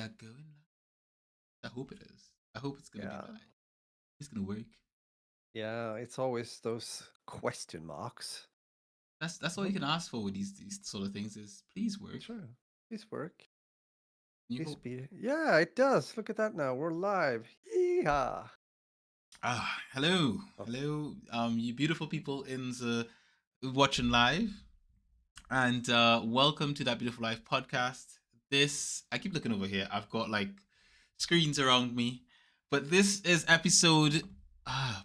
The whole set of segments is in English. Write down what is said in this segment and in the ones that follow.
are going live. I hope it is. I hope it's gonna be Yeah. live. It's gonna work. Yeah, it's always those question marks. That's all you Oh, can ask for with these sort of things is please work. sure. Please work. You Please hope. be. Yeah, it does. Look at that now. We're live. Yeehaw. Hello, Oh, hello, you beautiful people in the watching live, and welcome to that beautiful life podcast. This I keep looking over here. I've got like screens around me, but this is episode.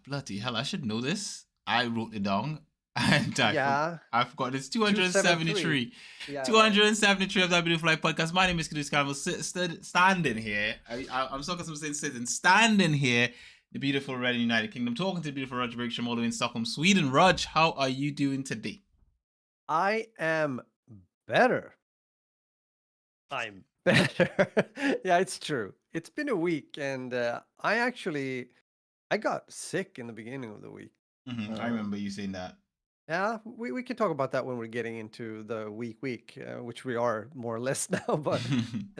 Bloody hell! I should know this. I wrote it down, and yeah. I forgot. It's 273. 273. Yeah, right. 273 of that beautiful life podcast. My name is Kudus Campbell. Standing here. I'm so accustomed to saying sitting. Standing here. The beautiful Red United Kingdom. Talking to the beautiful Roger Bergstrom all the way in Stockholm, Sweden. Rog, how are you doing today? I am better. I'm better. Yeah, it's true. It's been a week, and I got sick in the beginning of the week. I remember Um, you saying that. Yeah, we can talk about that when we're getting into the week, which we are more or less now. But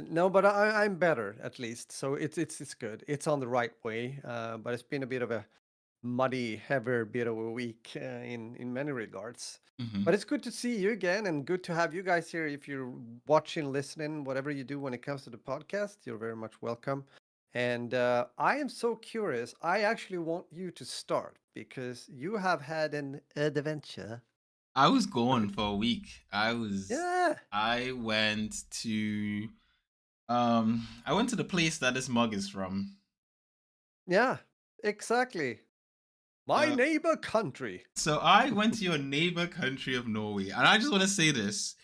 no, but I'm better at least, so it's good. It's on the right way, but it's been a bit of a muddy, heavier bit of a week in many regards. But it's good to see you again, and good to have you guys here. If you're watching, listening, whatever you do when it comes to the podcast, you're very much welcome. And I am so curious. I actually want you to start because you have had an adventure. I was gone for a week. Yeah, I went to I went to the place that this mug is from. yeah, exactly. My Uh, neighbor country. so I went to your neighbor country of Norway, and I just want to say this.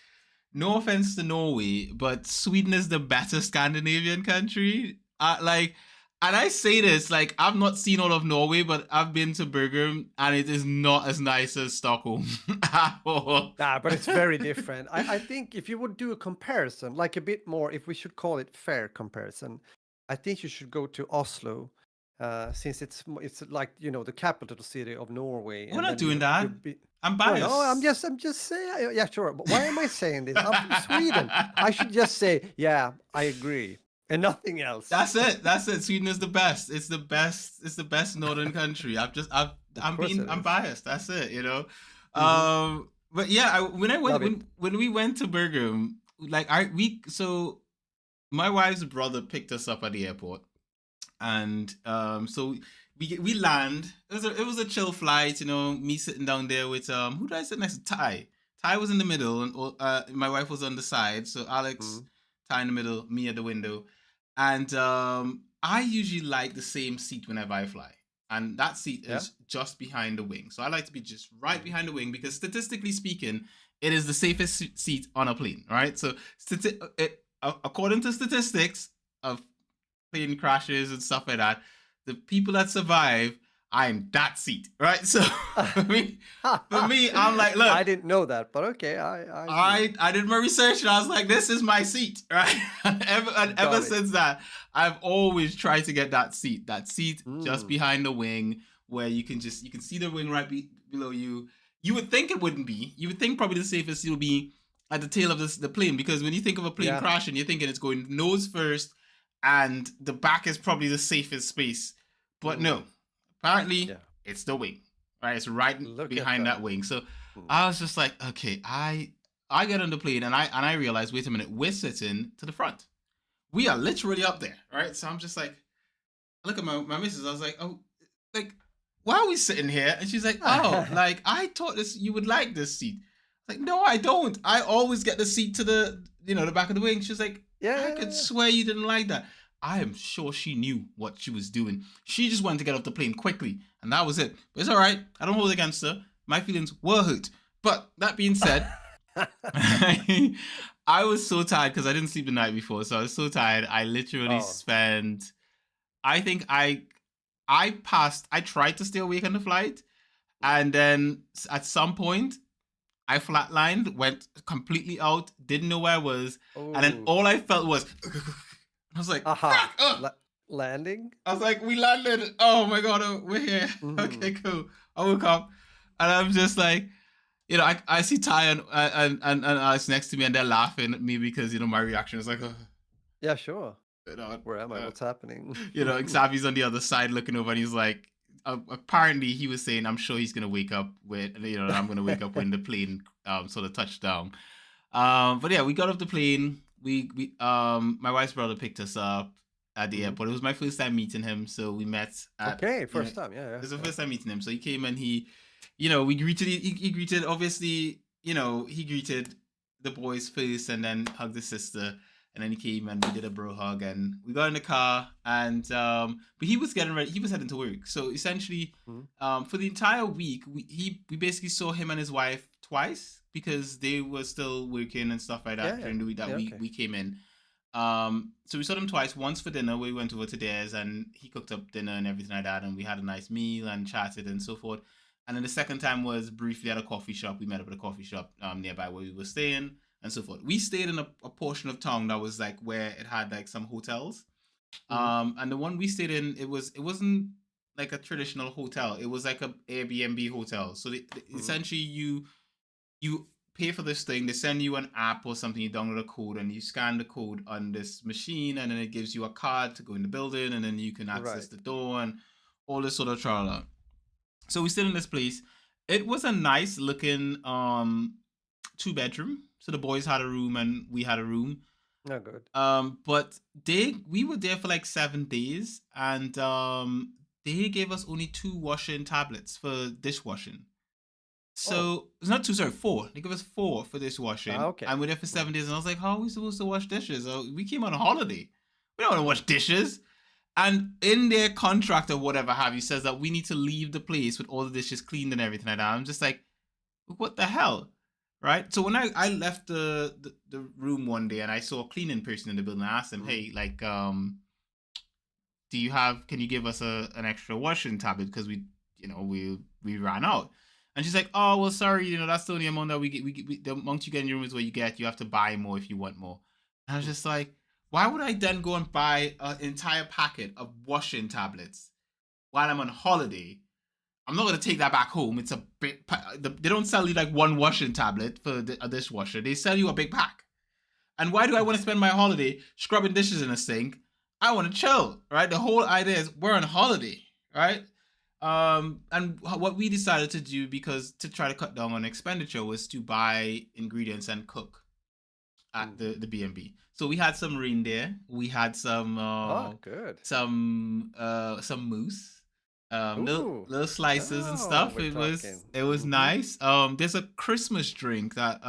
No offense to Norway, but Sweden is the better Scandinavian country. And I say this like I've not seen all of Norway, but I've been to Bergen, and it is not as nice as Stockholm at all. Nah, but it's very different. I think if you would do a comparison, like a bit more, if we should call it fair comparison, I think you should go to Oslo, since it's like the capital city of Norway, We're and not then doing that. I'm Well, no, biased. I'm just saying. Yeah, sure. But why am I saying this? I'm from Sweden. I should just say, yeah, I agree, and nothing else. That's it. That's it. Sweden is the best. It's the best. It's the best northern country. Of course it I'm is. biased. That's it. Mm-hmm. But yeah, when I went Love it. when we went to Bergen, like so my wife's brother picked us up at the airport, and so we land. It was a chill flight. Me sitting down there with who did I sit next to? Ty. Ty was in the middle, and my wife was on the side. So Alex, Mm. Ty in the middle, me at the window. And I usually like the same seat whenever I fly. And that seat Yeah. is just behind the wing. So I like to be just right Mm. behind the wing because statistically speaking, it is the safest seat on a plane, right? So according to statistics of plane crashes and stuff like that, the people that survive are in that seat, right? So for me, I'm like, look, I didn't know that, but okay, I agree. I did my research and I was like, this is my seat, right? and ever Got it. since that, I've always tried to get that seat just Mm. behind the wing where you can see the wing right below you. You would think it wouldn't be. You would think probably the safest seat would be at the tail of the plane because when you think of a plane Yeah. crashing, you're thinking it's going nose first and the back is probably the safest space. But no, apparently Yeah. it's the wing, right? It's right Look at behind that. that wing. So Mm. I was just like, okay, I get on the plane and I realized, wait a minute, we're sitting to the front. We are literally up there, right? So I'm just like, I look at my missus. I was like, oh, like, why are we sitting here? And she's like, oh, like I thought you would like this seat. I was like, no, I don't. I always get the seat to the back of the wing. She's like, I could Yeah. swear you didn't like that. I am sure she knew what she was doing. She just wanted to get off the plane quickly, and that was it. But it's all right. I don't hold it against her. My feelings were hurt. But that being said, I was so tired because I didn't sleep the night before, so I was so tired. I literally Oh. spent. I think I tried to stay awake on the flight, and then at some point I flatlined, went completely out, didn't know where I was, and then Oh. all I felt was. I was like, Aha. fuck! Landing. I was like, we landed. Oh my god, we're here. Okay, cool. I woke up, and I'm just like, I see Ty and Alex next to me, and they're laughing at me because my reaction is like, Yeah, sure. You know, Where am I? What's happening? Xavier's on the other side looking over, and he's like, apparently he was saying, I'm sure he's gonna wake up with, I'm gonna wake up when the plane sort of touched down. But yeah, we got off the plane. My wife's brother picked us up at the Mhm. airport. It was my first time meeting him, so we met at, Okay, you know, first time. Yeah, it yeah, was the yeah. first time meeting him. So he came and we greeted, he greeted, obviously, he greeted the boys first and then hugged his sister. And then he came and we did a bro hug and we got in the car and but he was getting ready. He was heading to work. So essentially, Mhm. for the entire week, we basically saw him and his wife twice because they were still working and stuff like Yeah, that yeah, during the week that yeah. we Okay. we came in. So we saw them twice. Once for dinner, we went over to theirs and he cooked up dinner and everything like that, and we had a nice meal and chatted and so forth. And then the second time was briefly at a coffee shop. We met up at a coffee shop nearby where we were staying and so forth. We stayed in a portion of town that was like where it had like some hotels. Mhm. And the one we stayed in, it wasn't like a traditional hotel. It was like a Airbnb hotel. So Mhm. essentially, you pay for this thing. They send you an app or something. You download a code and you scan the code on this machine, and then it gives you a card to go in the building, and then you can access Right. the door and all this sort of tralala. So we stayed in this place. It was a nice looking 2 bedroom. So the boys had a room and we had a room. No good. But we were there for like 7 days, and they gave us only 2 washing tablets for dishwashing. Oh. So it's not two, sorry, four. They give us four for dishwashing, Okay. and we're there for Mhm. 7 days. And I was like, "How are we supposed to wash dishes? We came on a holiday. We don't want to wash dishes." And in their contract or whatever have you says that we need to leave the place with all the dishes cleaned and everything like that. I'm just like, what the hell? Right? So when I left the room one day and I saw a cleaning person in the building, I asked him, Mhm. hey, like, can you give us an extra washing tablet? Because we ran out. And she's like, oh, well, sorry, that's the only amount that we get. The amount you get in your room is what you get. You have to buy more if you want more. And I was Mhm. just like, why would I then go and buy an entire packet of washing tablets while I'm on holiday? I'm not gonna take that back home. It's a big. They don't sell you like one washing tablet for a dishwasher. They sell you a big pack. And why do I want to spend my holiday scrubbing dishes in a sink? I want to chill, right? The whole idea is we're on holiday, right? And what we decided to do, because to try to cut down on expenditure, was to buy ingredients and cook at Mhm. the B&B. So we had some reindeer, we had Ah, good. some moose, Ooh. little slices and Now stuff. we're talking. It was Mhm. nice. There's a Christmas drink that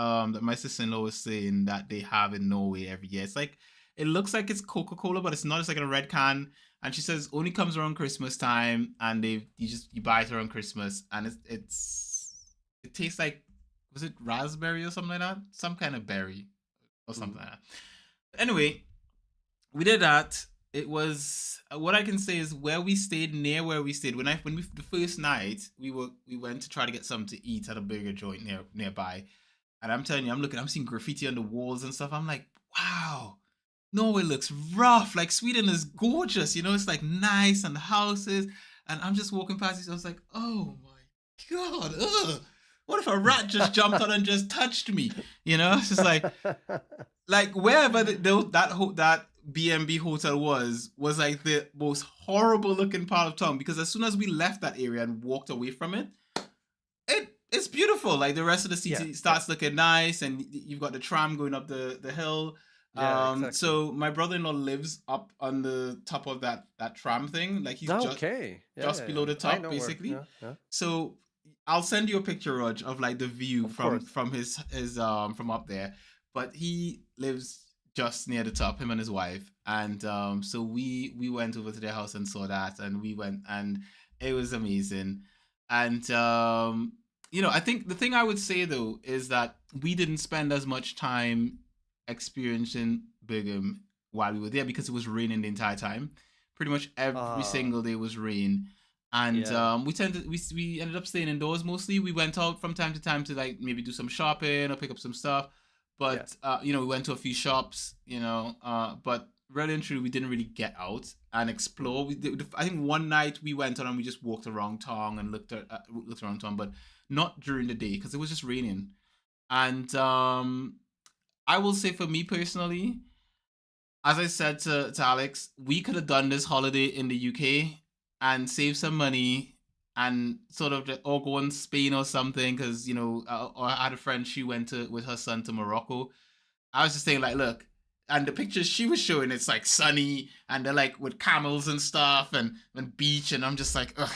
my sister-in-law was saying that they have in Norway every year. It's like it looks like it's Coca-Cola, but it's not. It's like in a red can. And she says only comes around Christmas time, and you buy it around Christmas, and it tastes like, was it raspberry or something like that? Some kind of berry or Mhm. something like that. Anyway, we did that. It was what I can say is near where we stayed. When we the first night we went to try to get something to eat at a burger joint nearby, and I'm telling you, I'm seeing graffiti on the walls and stuff. I'm like, wow, Norway looks rough. Like Sweden is gorgeous, it's like nice and the houses. And I'm just walking past this. I was like, oh my god, ugh. What if a rat just jumped out and just touched me? It's just like wherever that B&B hotel was like the most horrible looking part of town, because as soon as we left that area and walked away from it, it's beautiful. Like the rest of the Yeah, city yeah. starts looking nice, and you've got the tram going up the hill. Yeah, exactly. So my brother-in-law lives up on the top of that tram thing. Like he's just Okay. Yeah, just yeah, below yeah. the I top, know where. basically. Yeah, yeah. So I'll send you a picture, Rog, of like the view Of from course. from his from up there. But he lives just near the top, him and his wife. And so we went over to their house and saw that, and we went, and it was amazing. And I think the thing I would say though is that we didn't spend as much time experiencing Birmingham while we were there because it was raining the entire time. Pretty much every Ah, single day was rain, and yeah. we ended up staying indoors mostly. We went out from time to time to like maybe do some shopping or pick up some stuff, Yeah. but we went to a few shops, but really and truly we didn't really get out and explore. I think one night we went out and we just walked around town and looked around town, but not during the day because it was just raining. And I will say for me personally, as I said to Alex, we could have done this holiday in the UK and save some money and sort of or go in Spain or something because or I had a friend, she went to with her son to Morocco. I was just saying like, look, and the pictures she was showing, it's like sunny and they're like with camels and stuff and beach, and I'm just like, ugh,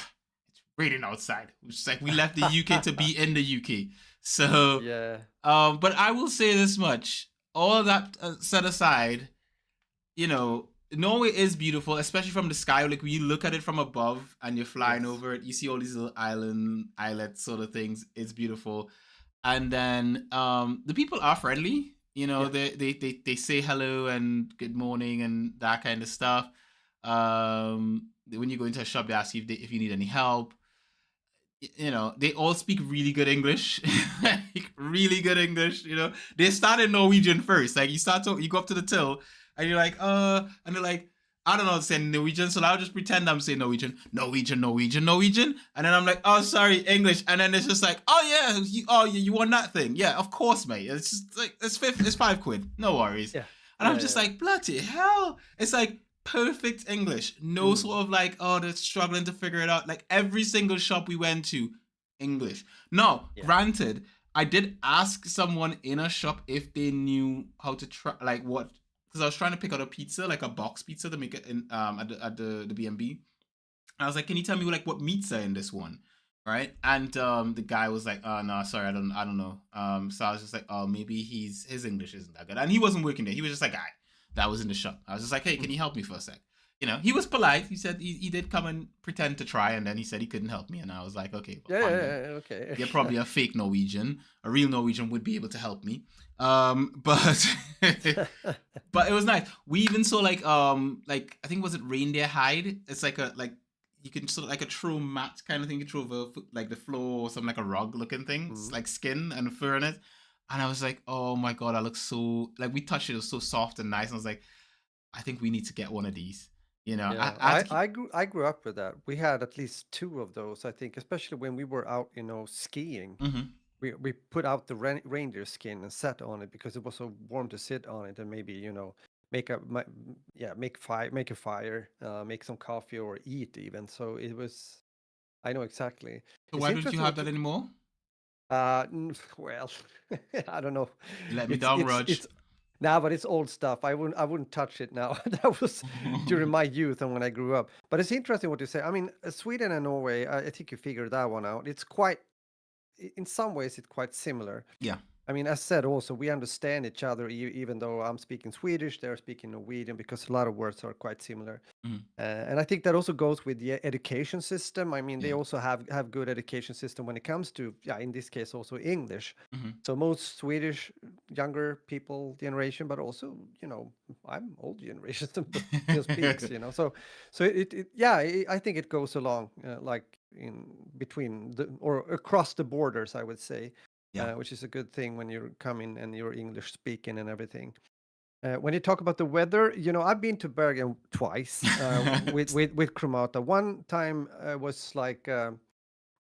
it's raining outside. It's like we left the UK to be in the UK. So, Yeah. but I will say this much: all that set aside, Norway is beautiful, especially from the sky. Like when you look at it from above and you're flying Yes. over it, you see all these little islets sort of things. It's beautiful. And then the people are friendly. Yeah. They say hello and good morning and that kind of stuff. When you go into a shop, they ask you if you need any help. They all speak really good English, like really good English. They start in Norwegian first. Like you go up to the till, and you're like, and they're like, I don't know, saying Norwegian, so I'll just pretend I'm saying Norwegian, Norwegian, Norwegian, Norwegian, and then I'm like, oh, sorry, English, and then it's just like, oh yeah, you want that thing? Yeah, of course, mate. It's just like it's £5, no worries. Yeah. And I'm Yeah. just Yeah. like, bloody hell! It's like perfect English. No Mm. sort of like, oh, they're struggling to figure it out. Like every single shop we went to, English. Now, Yeah. granted, I did ask someone in a shop if they knew how to try, like what, because I was trying to pick out a pizza, like a box pizza to make it in at the B&B. I was like, can you tell me like what meats are in this one? Right. And the guy was like, oh no, sorry, I don't know. So I was just like, oh, maybe his English isn't that good. And he wasn't working there. He was just a guy that was in the shop. I was just like, hey, can Mm. you help me for a sec? He was polite. He said he did come and pretend to try, and then he said he couldn't help me. And I was like, okay, well, Yeah. fine then. Yeah. Okay. You're probably a fake Norwegian. A real Norwegian would be able to help me. But but it was nice. We even saw like I think was it reindeer hide? It's like you can sort of like a true mat kind of thing. You throw over like the floor or something like a rug looking thing. It's Mm. like skin and fur in it. And I was like, oh my god, that looks so like we touched it. It was so soft and nice. And I was like, I think we need to get one of these. Yeah, I had to keep. I grew up with that. We had at least two of those, I think, especially when we were out, skiing. Mm-hmm. We put out the reindeer skin and sat on it because it was so warm to sit on it and maybe, make a yeah, make a fire, make some coffee or eat even. So it was I know exactly. So It's why don't you interesting have what that you anymore? well, I don't know. You let me It's down, it's Raj. it's now, but it's old stuff. I wouldn't touch it now. That was during my youth and when I grew up. But it's interesting what you say. I mean, Sweden and Norway, I think you figured that one out. It's quite, in some ways, it's quite similar. Yeah. I mean, as said, also we understand each other, even though I'm speaking Swedish, they're speaking Norwegian, because a lot of words are quite similar. Mhm. And I think that also goes with the education system. I mean, they Yeah. also have good education system when it comes to, yeah, in this case also English. Hmm. So most Swedish younger people generation, but also, I'm old generation but still speaks, so yeah, I think it goes along, like in between or across the borders, I would say, Yeah. which is a good thing when you're coming and you're English speaking and everything. When you talk about the weather, I've been to Bergen twice, with Cremata. One time was like,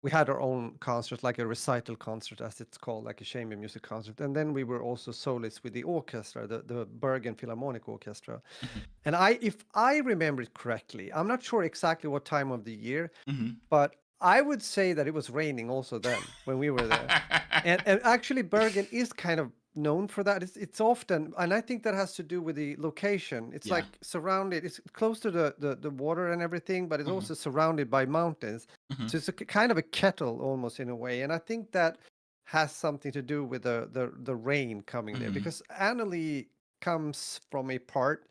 we had our own concert, like a recital concert, as it's called, like a chamber music concert, and then we were also soloists with the orchestra, the Bergen Philharmonic Orchestra. Hmm. And if I remember it correctly, I'm not sure exactly what time of the year, Hmm. but I would say that it was raining also then when we were there. And actually, Bergen is kind of known for that. It's often, and I think that has to do with the location. It's Yeah. like surrounded. It's close to the water and everything, but it's Hmm. also surrounded by mountains. Hmm. So it's kind of a kettle almost in a way. And I think that has something to do with the rain coming there, Hmm. because Annalie comes from a part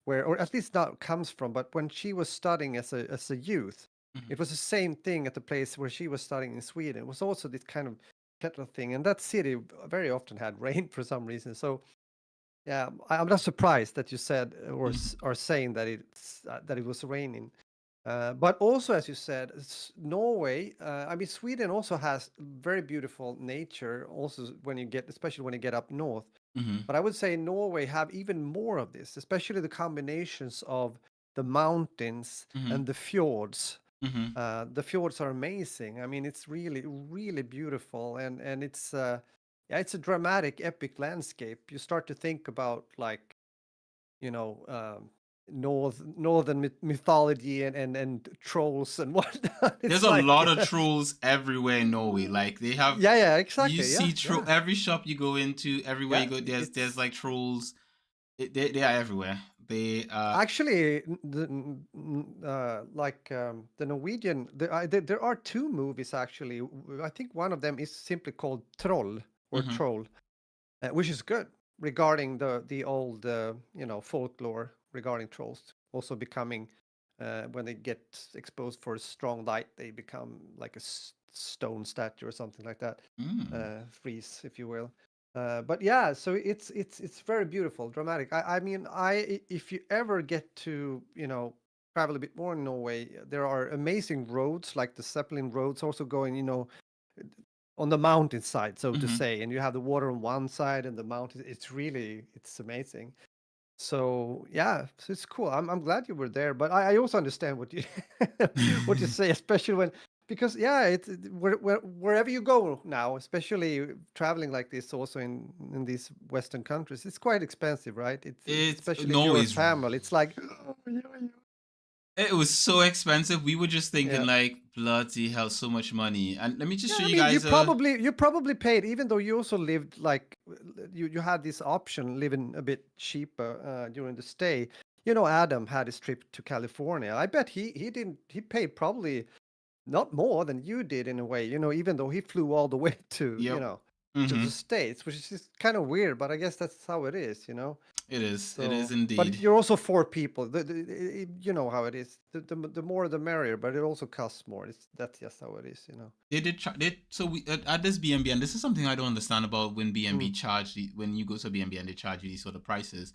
where, or at least not comes from, but when she was studying as a youth, Hmm. it was the same thing at the place where she was studying in Sweden. It was also this kind of kettle thing, and that city very often had rain for some reason. So yeah, I'm not surprised that you said, or Hmm. are saying that it was raining. But also, as you said, Norway. I mean, Sweden also has very beautiful nature. Also, especially when you get up north. Hmm. But I would say Norway have even more of this, especially the combinations of the mountains Hmm. and the fjords. Hmm. The fjords are amazing. I mean, it's really, really beautiful, and it's yeah, it's a dramatic, epic landscape. You start to think about like you know, northern mythology and trolls and whatnot. There's It's a like, lot of trolls everywhere in Norway. Like they have, yeah, you exactly, see yeah, every shop you go into, everywhere you yeah. go, there's It's like trolls. They are everywhere. They actually like the Norwegian. There are two movies actually. I think one of them is simply called Troll or mhm. Troll, which is good regarding the old folklore regarding trolls also becoming when they get exposed for strong light they become like a stone statue or something like that, Mm. freeze if you will. But yeah, so it's very beautiful, dramatic. I mean, if you ever get to travel a bit more in Norway, there are amazing roads like the Zeppelin roads also going on the mountainside, so to Mhm. say, and you have the water on one side and the mountain. It's amazing. So yeah, so it's cool. I'm glad you were there, but I also understand what you what you say, especially when because yeah, wherever you go now, especially traveling like this, also in these Western countries, it's quite expensive, right? It's It's especially if you're a Norway's. family, it's like oh, yeah, yeah. It was so expensive. We were just thinking Yeah. like, bloody hell, so much money. And let me just Yeah, show I you mean, guys you probably paid, even though you also lived like you had this option living a bit cheaper during the stay. You know, Adam had his trip to California. I bet he paid probably not more than you did in a way. You know, even though he flew all the way to Yep. to the Mhm. States, which is just kind of weird, but I guess that's how it is. You know. It is. It is So, but indeed. you're also four people. You know how it is. The more the merrier, but it also costs more. That's just how it is. You know. They did. So we at this B&B, and this is something I don't understand about when B&B Mm, charge when you go to B&B and they charge you these sort of prices.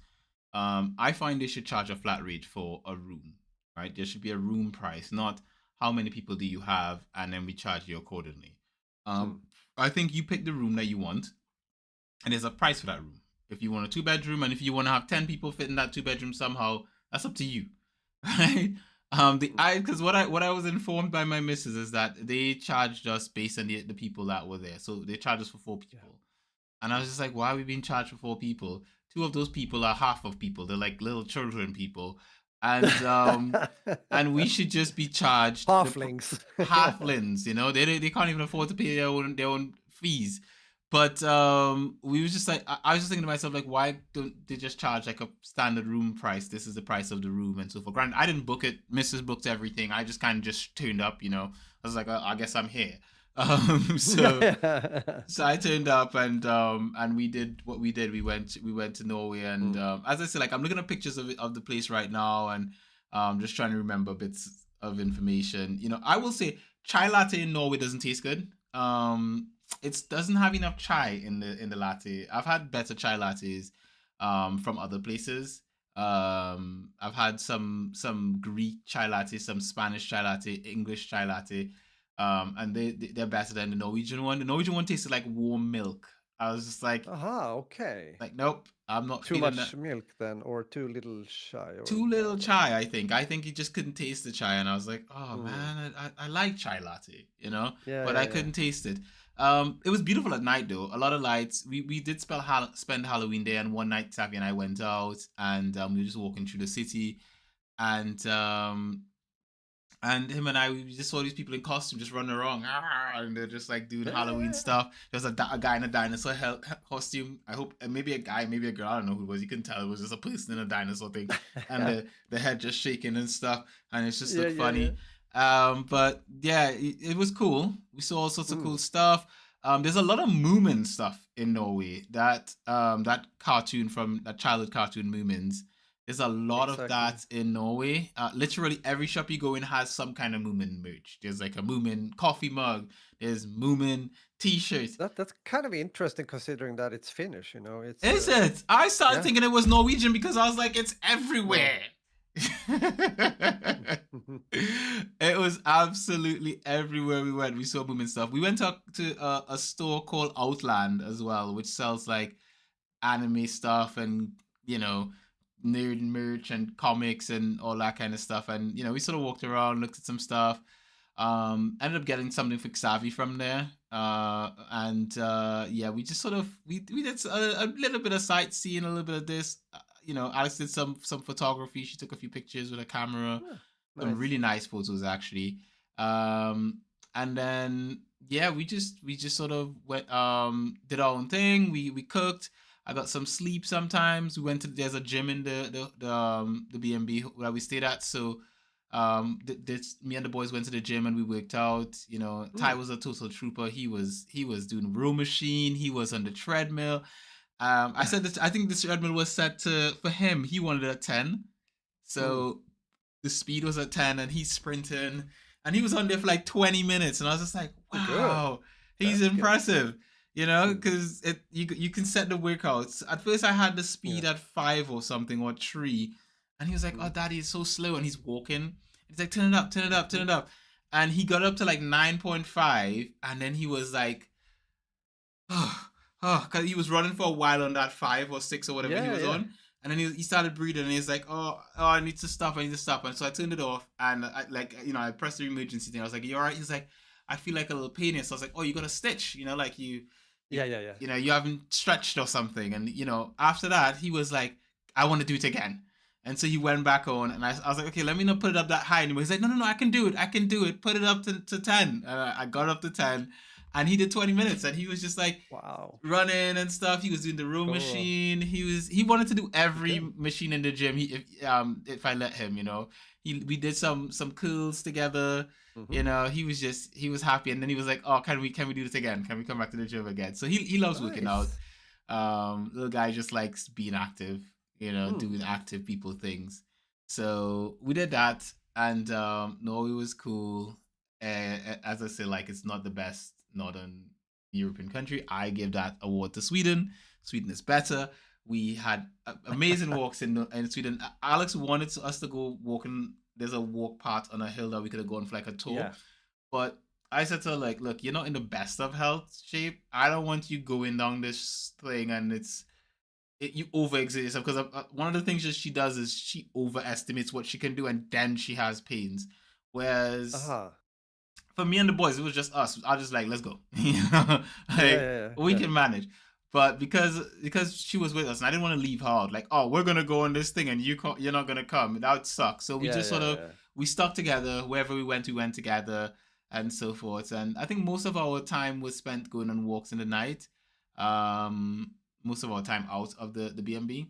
I find they should charge a flat rate for a room, right? There should be a room price, not how many people do you have, and then we charge you accordingly. mm. I think you pick the room that you want, and there's a price for that room. If you want a 2 bedroom, and if you want to have 10 people fit in that 2 bedroom somehow, that's up to you, right? The Mm. I because what I was informed by my missus is that they charged us based on the people that were there, so they charged us for four Yeah. people, and I was just like, why are we being charged for four people? Two of those people are half of people; they're like little children people, and we should just be charged the Halflings. Yeah. halflings. They can't even afford to pay their own fees. But we was just like I was just thinking to myself like, why don't they just charge like a standard room price? This is the price of the room and so forth. Granted, I didn't book it. Mrs. booked everything. I just kind of just turned up. I was like, I guess I'm here. So Yeah. I turned up and we did what we did. We went to Norway and Mm, as I said, like I'm looking at pictures of the place right now and just trying to remember bits of information. I will say chai latte in Norway doesn't taste good. It doesn't have enough chai in the latte. I've had better chai lattes from other places. I've had some Greek chai latte, some Spanish chai latte, English chai latte, and they're better than the Norwegian one. The Norwegian one tasted like warm milk. I was just like, aha, okay. nope, I'm not Too feeling that. much milk then, or too little shy, or Too yeah, little what? chai, I think. I think he just couldn't taste the chai, and I was like, oh Mm. man, I like chai latte, Yeah, but yeah, I yeah. couldn't taste it. It was beautiful at night though. A lot of lights. We did spend Halloween day, and one night Taffy and I went out, and we were just walking through the city, and him and I, we just saw these people in costume just running around, and they're just like doing Yeah, yeah, Halloween yeah. stuff. There's a guy in a dinosaur costume. I hope maybe a guy, maybe a girl. I don't know who it was. You couldn't tell it was just a person in a dinosaur thing, and Yeah. the head just shaking and stuff, and it just Yeah, looked yeah, yeah. funny. But yeah, it was cool. We saw all sorts of cool Mm, stuff. There's a lot of Moomin stuff in Norway. That cartoon from that childhood cartoon Moomins. There's a lot of exactly. that in Norway. Literally every shop you go in has some kind of Moomin merch. There's like a Moomin coffee mug. There's Moomin t-shirts. That's kind of interesting considering that it's Finnish, it's Is it? I started yeah. thinking it was Norwegian because I was like, it's No. everywhere. It was absolutely everywhere we went. We saw Moomin stuff. We went to a store called Outland as well, which sells like anime stuff and you know nerd merch and comics and all that kind of stuff. And we sort of walked around, looked at some stuff. Ended up getting something for Xavi from there. And yeah, we just sort of we did a little bit of sightseeing, a little bit of this. Alex did some photography. She took a few pictures with a camera, Yeah, some nice. really nice photos actually. And then yeah, we just sort of went did our own thing. We cooked. I got some sleep sometimes. We went to there's a gym in the B&B where we stayed at. So this me and the boys went to the gym and we worked out. Ty Mm. was a total trooper. He was doing row machine. He was on the treadmill. I said this. I think this treadmill was set to for him. He wanted a 10, Mm. so the speed was at 10, and he's sprinting, and he was on there for like 20 minutes, and I was just like, Good. wow, he's That's good. impressive. Mm. Because you can set the workouts. At first, I had the speed Yeah. at 5 or something or 3, and he was like, "Oh, Mm. Daddy, it's so slow," and he's walking. He's like, "Turn it up, turn it up, turn it up," and he got up to like 9.5, and then he was like, because he was running for a while on that 5 or 6 or whatever he Yeah, was yeah. on, and then he started breathing, and he's like, oh, I need to stop, I need to stop, and so I turned it off, and I pressed the emergency thing. I was like, you all right? He's like, I feel like a little pain here. So I was like, oh, you got a stitch, like you, Yeah, yeah, yeah. you haven't stretched or something, and after that he was like, I want to do it again. And so he went back on, and I was like, okay, let me not put it up that high anymore. He's like, no, no, no, I can do it. I can do it. Put it up to 10. And I got up to 10, and he did 20 minutes, and he was just like, Wow. running and stuff. He was doing the row Cool. machine. He wanted to do every Good. machine in the gym. If I let him, we did some curls together. Mm-hmm. He was happy, and then he was like, oh, can we do this again? Can we come back to the gym again? So he loves working out. Nice. Little guy just likes being active. Mm. Doing active people things. So we did that, and no, it was cool. As I say, like, it's not the best northern European country. I give that award to Sweden. Sweden is better. We had amazing walks in Sweden. Alex wanted us to go walking. There's a walk path on a hill that we could have gone for like a tour, Yeah. but I said to her, like, look, you're not in the best of health shape. I don't want you going down this thing and you overexert yourself, because one of the things that she does is she overestimates what she can do, and then she has pains. Whereas Uh-huh. for me and the boys, it was just us. I was just like, let's go. Yeah, Like, yeah, yeah, we yeah. can manage. But because she was with us, and I didn't want to leave her out, like, oh, we're gonna go on this thing, and you're not gonna come. That would suck. So we Yeah, just sort yeah, of yeah. we stuck together. Wherever we went together, and so forth. And I think most of our time was spent going on walks in the night. Um, Most of our time out of the B&B,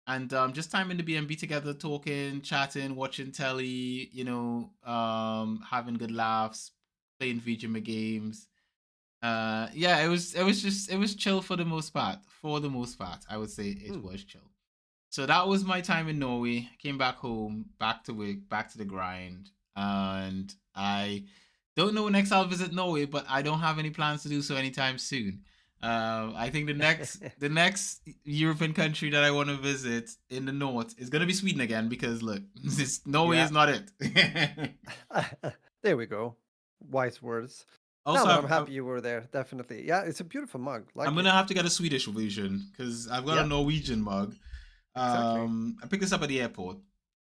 and just time in the B&B together, talking, chatting, watching telly, having good laughs, playing video games. Yeah, it was chill for the most part. For the most part, I would say it Mm. was chill. So that was my time in Norway. Came back home, back to work, back to the grind, and I don't know when next I'll visit Norway, but I don't have any plans to do so anytime soon. I think the next European country that I want to visit in the north is gonna be Sweden again, because look, Norway Yeah. is not it. There we go. Wise words. No, Also, but I'm happy you were there. Definitely. Yeah, it's a beautiful mug. I'm Like gonna it. have to get a Swedish version because I've got a Yeah, Norwegian mug. exactly. I picked this up at the airport,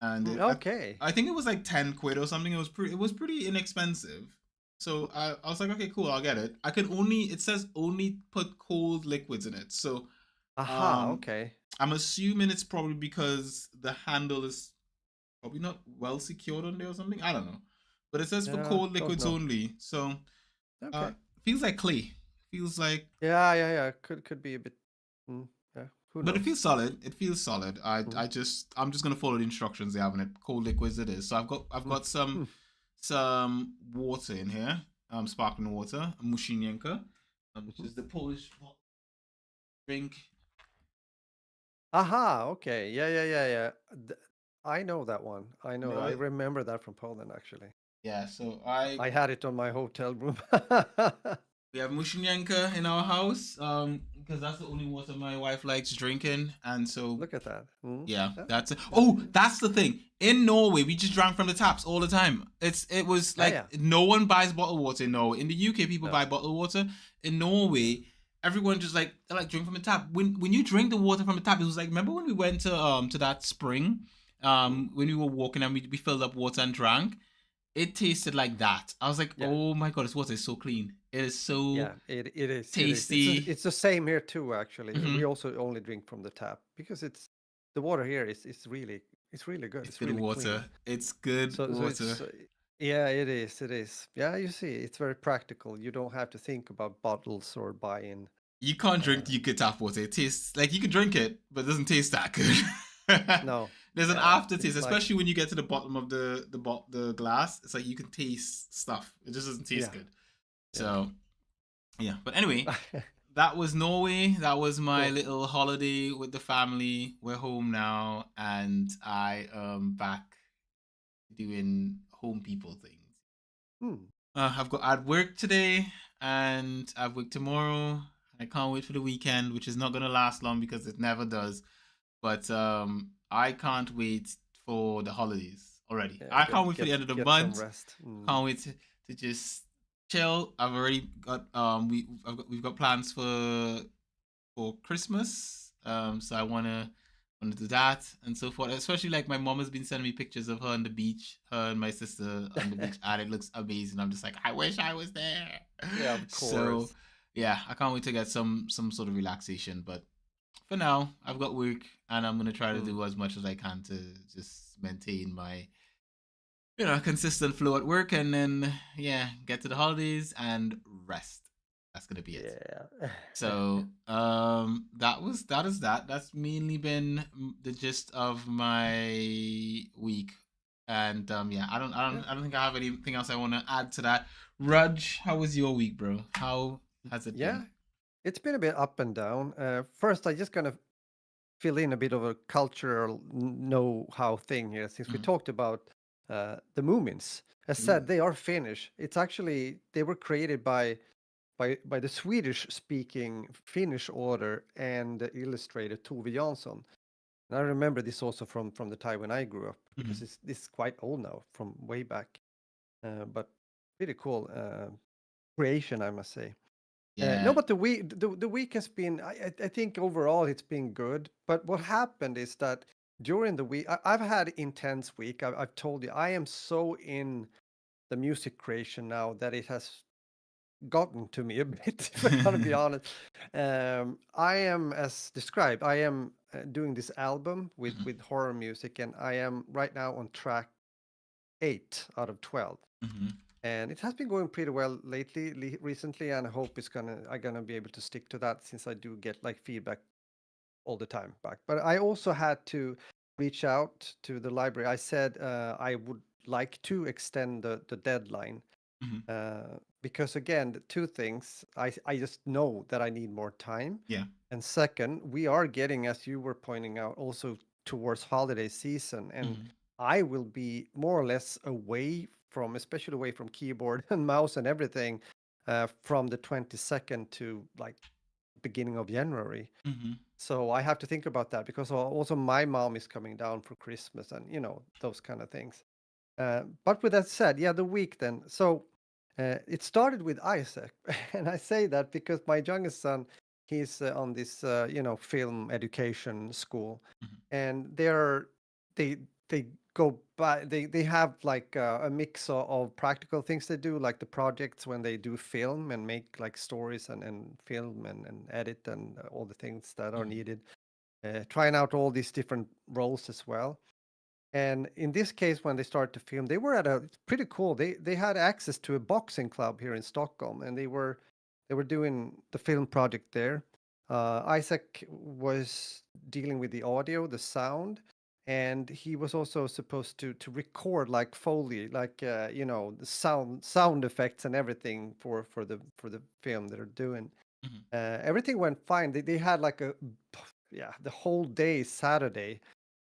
and Okay. I think it was like 10 quid or something. It was pretty inexpensive. So I was like, okay, cool, I'll get it. It says only put cold liquids in it. So Aha, um, okay. I'm assuming it's probably because the handle is probably not well secured on there or something. I don't know, but it says for Yeah, cold don't liquids know. only. So Okay. feels like clay. Feels like Yeah, yeah, yeah. Could be a bit. Mm, yeah, who But it knows? feels solid. It feels solid. Mm, I'm just gonna follow the instructions they have in it. Cold liquids it is. So I've mm, got some mm. water in here. Sparkling water, mushinyenka, which Mhm. is the Polish drink. Aha, okay. Yeah, yeah, yeah, yeah. I know that one. I You know know that. I it? remember that from Poland, actually. Yeah. So I I had it on my hotel room. we have mushinyenka in our house. Because that's the only water my wife likes drinking, and so Look at that. Mm, yeah, yeah, that's it. yeah, Oh, that's the thing. In Norway, we just drank from the taps all the time. It was yeah, like yeah. no one buys bottled water in Norway. In the UK, people No, buy bottled water. In Norway, everyone just like drink from the tap. When you drink the water from the tap, it was like, remember when we went to that spring, mm, when we were walking and we filled up water and drank. It tasted like that. I was like, yeah, oh my god, this water is so clean. It is so yeah. It is. It is. tasty. It's the same here too. Actually, we Hmm. also only drink from the tap because it's the water here is really good. It's It's good really water. clean. It's good So water. yeah, it is. It is. Yeah, you see, it's very practical. You don't have to think about bottles or buying. You can't drink Uh, UK tap water. It tastes like you can drink it, but it doesn't taste that good. no, There's an yeah, aftertaste, it's like especially when you get to the bottom of the glass. It's like you can taste stuff. It just doesn't taste yeah, good. yeah. So yeah, but anyway, that was Norway. That was my Cool. little holiday with the family. We're home now, and I am back doing home people things. Hmm. I've got at work today, and I've work tomorrow. I can't wait for the weekend, which is not gonna last long because it never does. But I can't wait for the holidays already. Yeah, I can't wait for the end of the get some month. rest. Mm. Can't wait to just chill. I've already got we've got plans for Christmas. So I wanna do that and so forth. Especially like my mom has been sending me pictures of her on the beach, her and my sister on the beach, and it looks amazing. I'm just like, I wish I was there. Yeah, of So course. yeah, I can't wait to get some sort of relaxation. But for now, I've got work, and I'm gonna try to Mm. do as much as I can to just maintain my consistent flow at work, and then yeah, get to the holidays and rest. That's gonna be it. Yeah. So that is that. That's mainly been the gist of my week. And yeah, Yeah. I don't think I have anything else I want to add to that. Rudge, how was your week, bro? How has it Yeah. been? It's been a bit up and down. First, I just gonna fill in a bit of a cultural know-how thing here, since we Mm-hmm. talked about the Moomins. As Ooh. said, they are Finnish. It's actually they were created by the Swedish-speaking Finnish author and illustrator Tove Jansson. And I remember this also from the time when I grew up, Mm-hmm. because this is quite old now, from way back. But really cool creation, I must say. No, Yeah. but the week has been. I think overall it's been good. But what happened is that during the week, I've had intense week. I've told you I am so in the music creation now that it has gotten to me a bit. If I gotta be honest, I am, as described, I am doing this album Mm-hmm. with horror music, and I am right now on track 8 out of 12, Mm-hmm. and it has been going pretty well lately, recently, and I hope I'm gonna be able to stick to that, since I do get like feedback all the time back. But I also had to reach out to the library. I said I would like to extend the deadline, Mm-hmm. because again, the two things, I just know that I need more time, Yeah. and second, we are getting, as you were pointing out, also towards holiday season, and Mm-hmm. I will be more or less away from, especially away from keyboard and mouse and everything, from the 22nd to like beginning of January. Mm-hmm. So I have to think about that, because also my mom is coming down for Christmas, and those kind of things. But with that said, yeah, the week then. So it started with Isaac, and I say that because my youngest son, he's on this film education school, Mm-hmm. and they they go by they have like a mix of practical things they do, like the projects when they do film and make like stories, and film and edit and all the things that are Mm-hmm. needed, trying out all these different roles as well. And in this case, when they started to film, they were at a it's pretty cool. They had access to a boxing club here in Stockholm, and they were doing the film project there. Isaac was dealing with the audio, the sound, and he was also supposed to record like Foley, like the sound effects and everything for the film that they're doing. Mm-hmm. Everything went fine. They had like yeah, the whole day Saturday,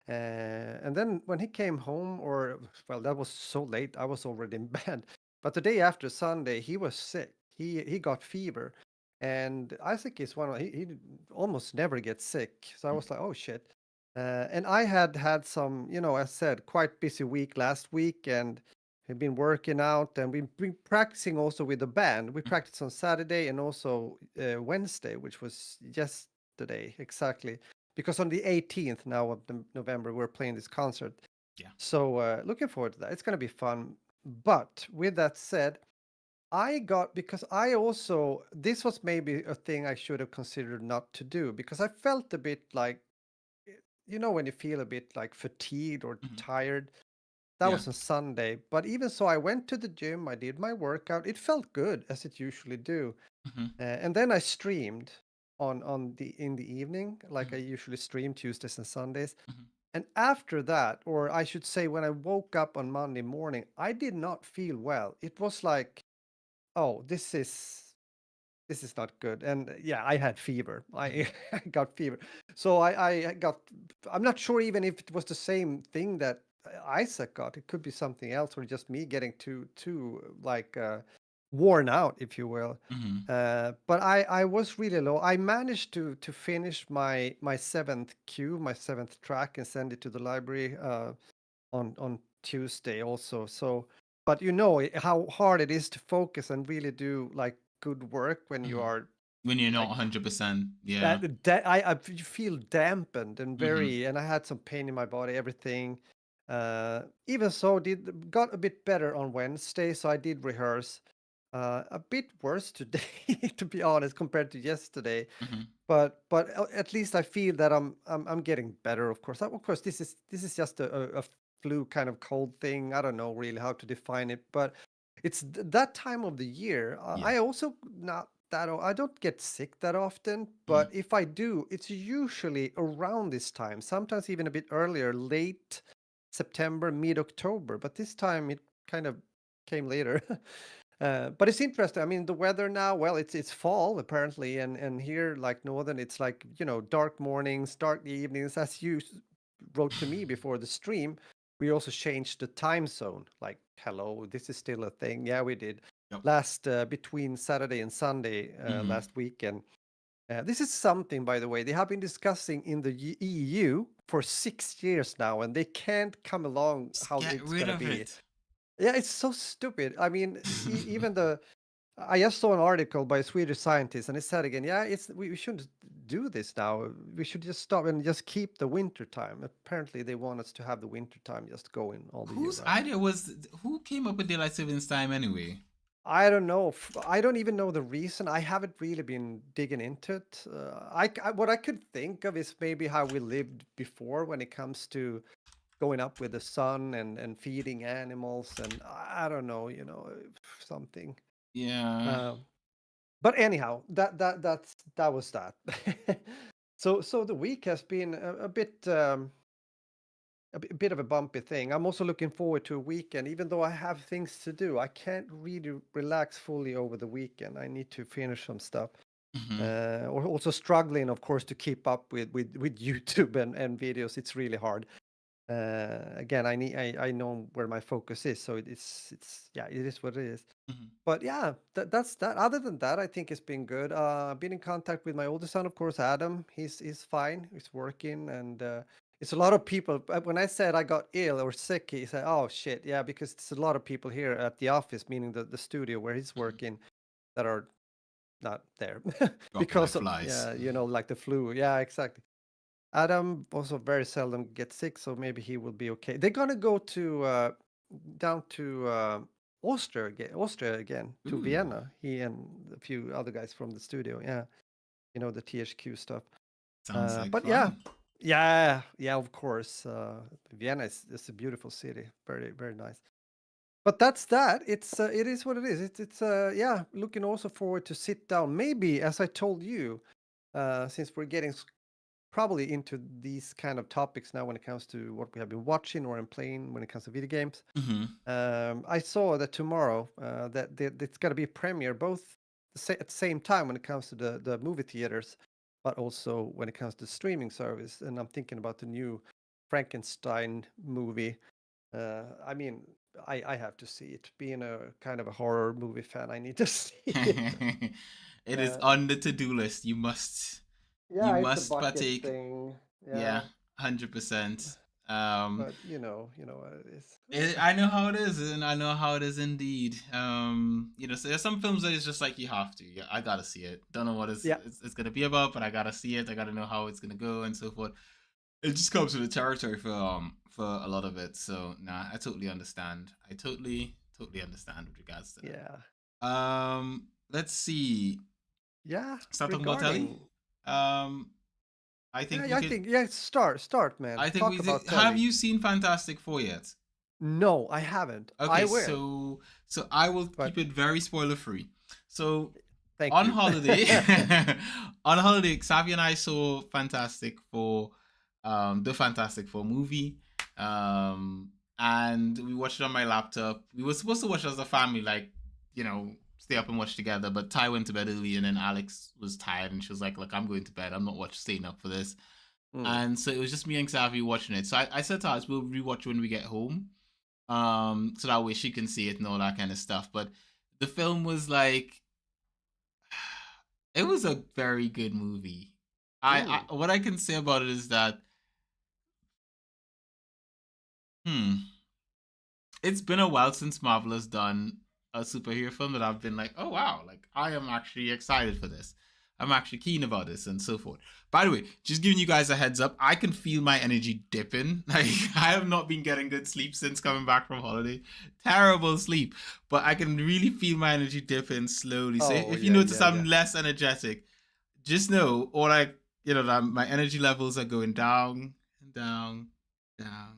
and then when he came home, or well, that was so late, I was already in bed. But the day after, Sunday, he was sick. He got fever, and Isaac is one of he almost never gets sick. So I was like, oh shit. And I had some, as said, quite busy week last week, and we've been working out, and we've been practicing also with the band. We practiced on Saturday and also Wednesday, which was yesterday exactly, because on the 18th now of November, we're playing this concert. Yeah. So looking forward to that. It's going to be fun. But with that said, because I also, this was maybe a thing I should have considered not to do, because I felt a bit like, when you feel a bit like fatigued or Hmm. tired. That Yeah. was on Sunday. But even so, I went to the gym. I did my workout. It felt good as it usually do. Hmm. And then I streamed on the in the evening, like I Hmm. usually stream Tuesdays and Sundays. Hmm. And after that, or I should say, when I woke up on Monday morning, I did not feel well. It was like, oh, this is not good. And yeah, I had fever. I, Hmm. I got fever. So I got, I'm not sure even if it was the same thing that Isaac got. It could be something else or just me getting too like worn out, if you will. Hmm. But I was really low. I managed to finish my seventh cue, my seventh track, and send it to the library on Tuesday also. So, but how hard it is to focus and really do like good work when you Hmm. are When you're not like 100%. Yeah. I feel dampened and Hmm. and I had some pain in my body, everything. Even so, did got a bit better on Wednesday, so I did rehearse. A bit worse today, to be honest, compared to yesterday. Hmm. But at least I feel that I'm getting better. Of course, of course, this is just a flu kind of cold thing. I don't know really how to define it, but it's that time of the year. Yeah. I also not that I don't get sick that often, Hmm. but if I do, it's usually around this time. Sometimes even a bit earlier, late September, mid October. But this time it kind of came later. But it's interesting. I mean, the weather now, well, it's fall apparently, and here, like northern, it's like dark mornings, dark evenings. As you wrote to me before the stream, we also changed the time zone. Like, hello, this is still a thing. Yeah, we did Yep. last between Saturday and Sunday Hmm. last weekend. This is something, by the way, they have been discussing in the EU for 6 years now, and they can't come along Just how get it's rid gonna of be. it. Yeah, it's so stupid. I mean, even I just saw an article by a Swedish scientist, and it said again, yeah, we shouldn't do this now. We should just stop and just keep the winter time. Apparently, they want us to have the winter time just going all the year Whose round. idea was who came up with daylight savings time anyway? I don't know. I don't even know the reason. I haven't really been digging into it. What I could think of is maybe how we lived before when it comes to going up with the sun and feeding animals, and I don't know, something. Yeah. Um, But anyhow, that was that. So the week has been a bit of a bumpy thing. I'm also looking forward to a weekend, even though I have things to do. I can't really relax fully over the weekend. I need to finish some stuff. Hmm. Or also struggling, of course, to keep up with YouTube and videos. It's really hard. Again, I know where my focus is, so it's yeah, it is what it is. Hmm. But yeah, that's that. Other than that, I think it's been good. I've been in contact with my oldest son, of course, Adam. He's fine. He's working, and it's a lot of people. When I said I got ill or sick, he said, "Oh shit, yeah," because it's a lot of people here at the office, meaning the studio where he's Hmm. working, that are not there Dropping like because of flies. like the flu. Yeah, exactly. Adam also very seldom gets sick, so maybe he will be okay. They're gonna go to down to Austria again, to Ooh, Vienna. He and a few other guys from the studio. Yeah, the THQ stuff. sounds like But yeah, fun. yeah, of course. Vienna is a beautiful city, very very nice. But that's that. It is what it is. It's yeah. Looking also forward to sit down. Maybe as I told you, since we're getting probably into these kind of topics now when it comes to what we have been watching or playing when it comes to video games. Hmm. I saw that tomorrow that it's going to be a premiere both at the same time when it comes to the movie theaters, but also when it comes to streaming service. And I'm thinking about the new Frankenstein movie. I mean, I have to see it. Being a kind of a horror movie fan, I need to see it. It is Uh, on the to-do list. You yeah, it's a must bucket partake. thing. Yeah, Yeah, 100%. Um, but you know what it is. I know how it is, and I know how it is indeed. So there's some films that it's just like you have to. Yeah, I gotta see it. Don't know what Yeah, it's gonna be about, but I gotta see it. I gotta know how it's gonna go and so forth. It just comes with the territory for a lot of it. So nah, I totally understand. I totally understand with regards to yeah, that. Let's see. yeah. Start talking about Telly. Regarding Um, I Yeah, think we yeah, I could. think yeah. Start, man. I think Talk we about have Telly. you seen Fantastic Four yet? No, I haven't. I Okay, will, so I will but keep it very spoiler free. So thank on you. holiday, on holiday, Xavi and I saw the Fantastic Four movie, and we watched it on my laptop. We were supposed to watch it as a family, like stay up and watch together. But Ty went to bed early, and then Alex was tired, and she was like, "Look, I'm going to bed. I'm not staying up for this." Mm. And so it was just me and Xavi watching it. So I said to us, we'll rewatch when we get home, so that way she can see it and all that kind of stuff. But the film was like, it was a very good movie. Mm. What I can say about it is that, hmm, it's been a while since Marvel has done a superhero film that I've been like, oh wow, like I am actually excited for this. I'm actually keen about this and so forth. By the way, just giving you guys a heads up, I can feel my energy dipping. Like I have not been getting good sleep since coming back from holiday. Terrible sleep. But I can really feel my energy dipping slowly. So Oh if you yeah, notice yeah, I'm yeah. less energetic, just know, or like, that my energy levels are going down, down, down, down.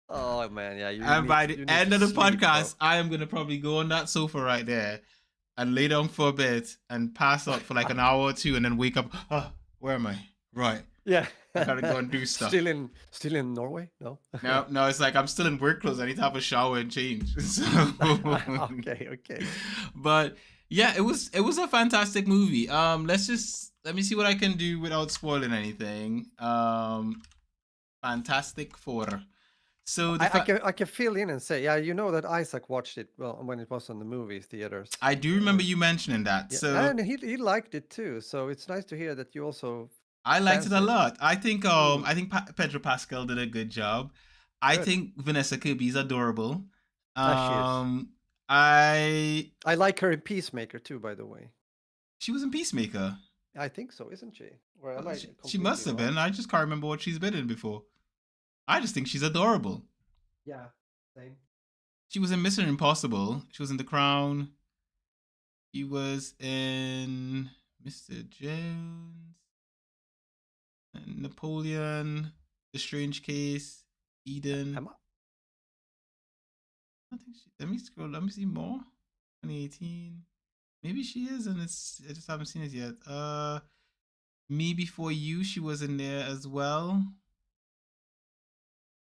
Oh man, yeah. And by the You need to end of the sleep, bro. podcast, I am gonna probably go on that sofa right there and lay down for a bit and pass out for like an hour or two, and then wake up. Oh, where am I? Right, Yeah. I gotta go and do stuff. Still in Norway? No. No, no, it's like I'm still in work clothes. I need to have a shower and change. So, Okay, okay. but yeah, it was a fantastic movie. Let me see what I can do without spoiling anything. Fantastic Four. So I can fill in and say, yeah, you know that Isaac watched it well when it was on the movie theaters. I do remember you mentioning that. Yeah, So and he liked it too. So it's nice to hear that you also I liked it a fancy it. lot. I think Mm, Pedro Pascal did a good job. I good. think Vanessa Kirby is adorable. Ah, she is. Um, I I like her in Peacemaker too, by the way. She was in Peacemaker. I think so, isn't she? Or am I She must completely have wrong? been. I just can't remember what she's been in before. I just think she's adorable. Yeah, same. She was in Mission Impossible. She was in The Crown. She was in Mr. Jones, and Napoleon, The Strange Case, Eden. Am I? I think let me scroll. Let me see more. 2018. Maybe she is, and I just haven't seen it yet. Me Before You. She was in there as well.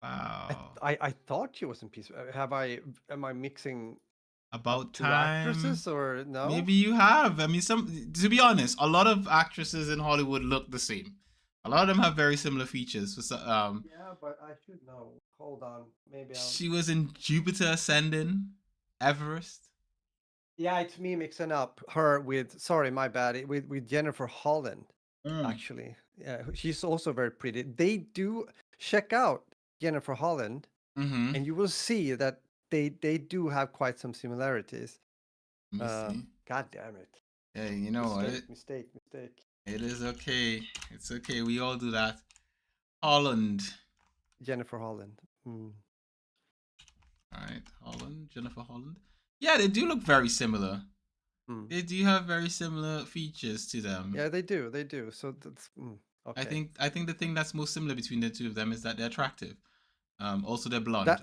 Wow. I thought she was in Peace. Am I mixing up About two Time. actresses or no? Maybe you have. I mean, to be honest, a lot of actresses in Hollywood look the same. A lot of them have very similar features. Yeah, but I should know. Hold on. Maybe I'm. She was in Jupiter Ascending, Everest. Yeah, it's me mixing up her with. Sorry, my bad. With Jennifer Holland, Mm. actually. Yeah, she's also very pretty. They do check out Jennifer Holland, Mm-hmm. and you will see that they do have quite some similarities. Let me see. God damn it! Hey, you know what? Mistake. It is okay. It's okay. We all do that. Holland. Jennifer Holland. Mm. All right, Holland. Jennifer Holland. Yeah, they do look very similar. Mm. They do have very similar features to them. Yeah, they do. They do. So that's I okay. think I think the thing that's most similar between the two of them is that they're attractive. Also, they're blonde. That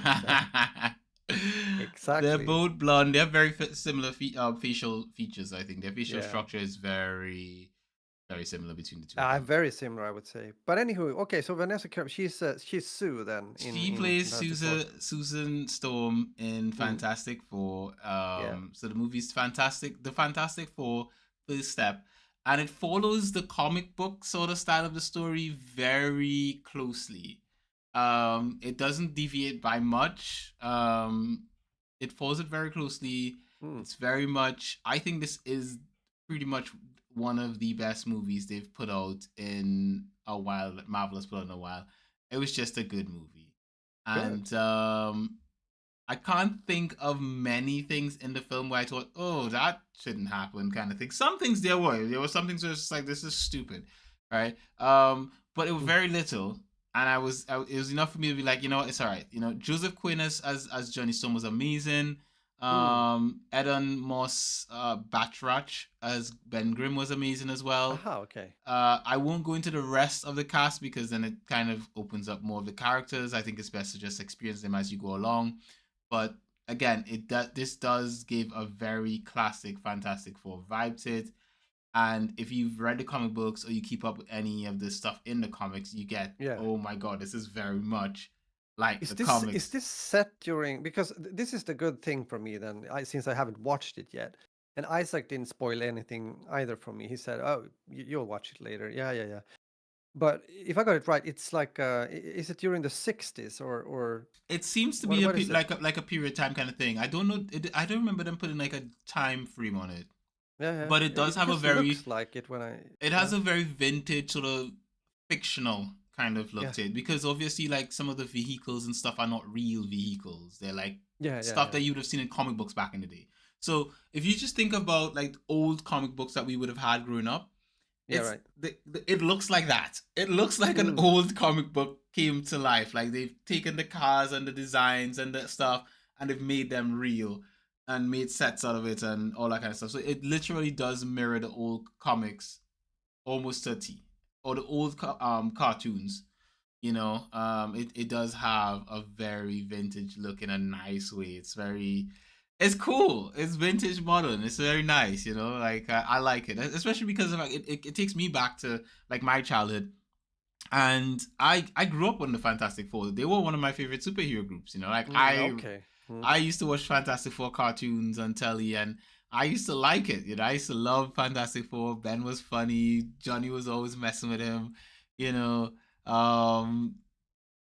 yeah, They're exactly. both blonde. They have very similar facial features. I think their facial Yeah. structure is very, very similar between the two of them. Very similar, I would say. But anywho, okay. So Vanessa Kirby, she's Sue then She in plays Fantastic Four. Susan Storm in Mm. Fantastic Four. Yeah. So the movie's fantastic. The Fantastic Four first step, and it follows the comic book sort of style of the story very closely. It doesn't deviate by much. It follows it very closely. Mm. It's very much. I think this is pretty much one of the best movies they've put out in a while. That Marvel has put out in a while. It was just a good movie, Good. and I can't think of many things in the film where I thought, "Oh, that shouldn't happen," kind of thing. Some things there were. There were some things that was just like, "This is stupid," right? But it was Mm. very little, and it was enough for me to be like, you know what, it's all right. Joseph Quinn as Johnny Storm was amazing. Mm. Eden Moss Batrach as Ben Grimm was amazing as well. Aha, okay. I won't go into the rest of the cast because then it kind of opens up more of the characters. I think it's best to just experience them as you go along. But again, this does give a very classic Fantastic Four vibe to it. And if you've read the comic books or you keep up with any of the stuff in the comics, you get, Yeah. oh my god, this is very much like Is the this comics. set during, because this is the good thing for me then, since I haven't watched it yet. And Isaac didn't spoil anything either for me. He said, "Oh, you'll watch it later." Yeah, yeah, yeah. But if I got it right, it's like is it during the 60s or It seems to be what is it? like a period time kind of thing. I don't know. I don't remember them putting like a time frame on it, Yeah, yeah. but it does It have a just very. looks like it when I It yeah. has a very vintage sort of fictional kind of look Yeah. to it because obviously like some of the vehicles and stuff are not real vehicles. They're like Yeah, yeah, stuff yeah. that you would have seen in comic books back in the day. So if you just think about like old comic books that we would have had growing up, Yeah, it's right. it looks like that. It looks like an Mm. old comic book came to life. Like they've taken the cars and the designs and the stuff and they've made them real and made sets out of it and all that kind of stuff. So it literally does mirror the old comics almost to a T, or the old cartoons. It does have a very vintage look in a nice way. It's cool. It's vintage modern. It's very nice. Like I like it, especially because of like it takes me back to like my childhood. And I grew up on the Fantastic Four. They were one of my favorite superhero groups. Like Okay. Mm. I used to watch Fantastic Four cartoons on telly, and I used to like it. I used to love Fantastic Four. Ben was funny. Johnny was always messing with him. You know, um,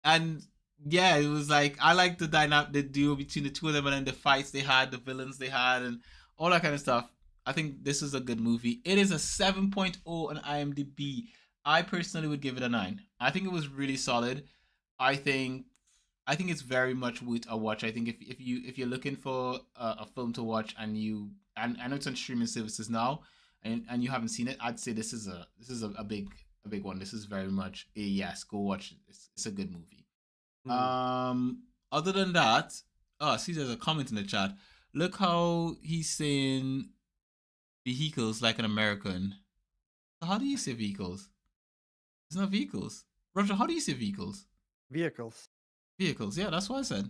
and yeah, it was like I like the dynamic, the duo between the two of them, and then the fights they had, the villains they had, and all that kind of stuff. I think this is a good movie. It is a 7.0 on IMDb. I personally would give it a 9. I think it was really solid. I think I think it's very much worth a watch. I think if you're looking for a film to watch and I know it's on streaming services now and you haven't seen it, I'd say this is a big one. This is very much a yes. Go watch it. It's a good movie. Mm. Other than that, oh, I see there's a comment in the chat. Look how he's saying vehicles like an American. How do you say vehicles? It's not vehicles. Roger, how do you say vehicles? Vehicles. Vehicles. Yeah, that's what I said.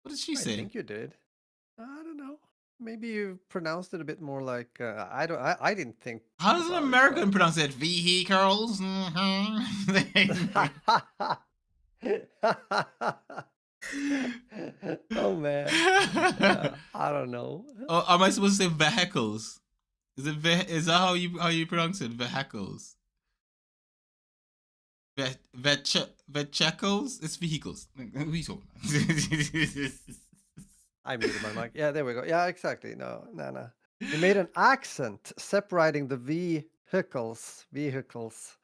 What did she I say? think you did. I don't know. Maybe you pronounced it a bit more like I don't. I didn't think How does an about it, American but. pronounce it? Vehicles? Mhm. Oh man. I don't know. Oh, am I supposed to say vehicles? Is that how you pronounce it? Vehicles. Vehicles? It's vehicles. What are you talking about? I muted my mic. Yeah, there we go. Yeah, exactly. No, no, no. You made an accent separating the vehicles. Vehicles.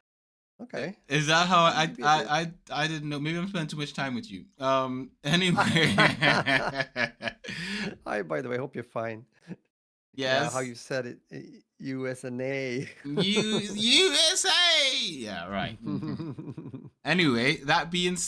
Okay. Is that how Maybe it did. I didn't know. Maybe I'm spending too much time with you. Anyway. I, by the way, hope you're fine. Yeah, how Yes. you said it, USNA. USA. Yeah, right. Anyway, Yeah, that being good.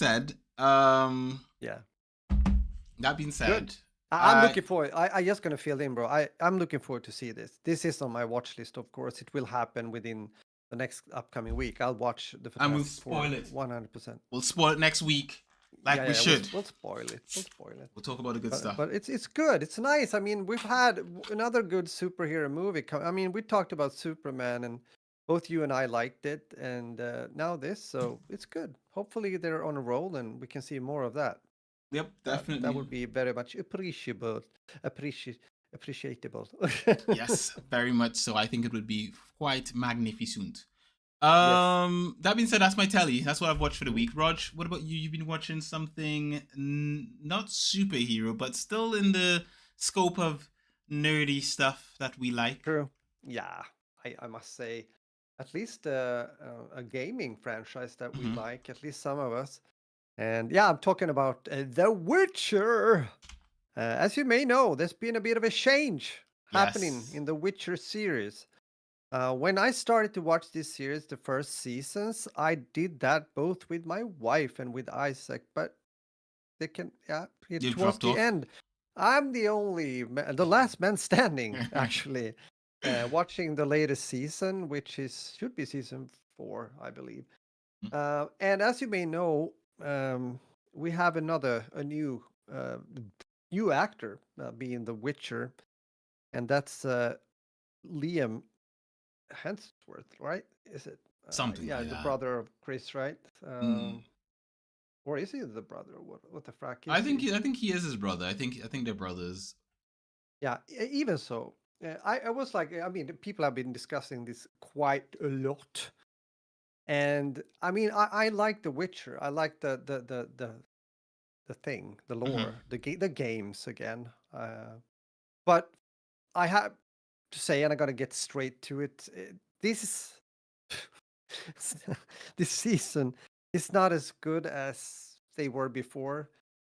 said, I'm I looking forward. I just gonna fill in, bro. I'm looking forward to see this. This is on my watch list, of course. It will happen within the next upcoming week. I'll watch the and we'll Fantastic Four spoil it. 100%. We'll spoil it next week, Yeah, like we yeah, should. we'll spoil it. We'll spoil it. We'll talk about the good But stuff. it's good. It's nice. I mean, we've had another good superhero movie. I mean, we talked about Superman, and both you and I liked it, and now this, so it's good. Hopefully, they're on a roll, and we can see more of that. Yep, That definitely. would be very much appreciable, appreciable. Yes, very much so. I think it would be quite magnificent. Yes. That being said, that's my telly. That's what I've watched for the Mm. week. Rog, what about you? You've been watching something not superhero, but still in the scope of nerdy stuff that we like. True. Yeah, I must say, at least a gaming franchise that we Mm-hmm. like, at least some of us. And yeah, I'm talking about The Witcher. As you may know, there's been a bit of a change happening Yes. in the Witcher series. When I started to watch this series, the first seasons, I did that both with my wife and with Isaac, but they can, yeah, You've towards dropped the off. end. I'm the last man standing, actually, watching the latest season, which should be season 4, I believe. And as you may know, we have a new actor being the Witcher, and that's Liam Hemsworth, right? Is it? Something Yeah, like the that. brother of Chris, right? Mm. Or is he the brother? What the frack I is think he? I think he is his brother. I think they're brothers. Yeah, even so, I was like, I mean, people have been discussing this quite a lot, and I mean, I like The Witcher. I like the thing, the Hmm. lore, the games again. But I have to say, and I got to get straight to it. This this season is not as good as they were before.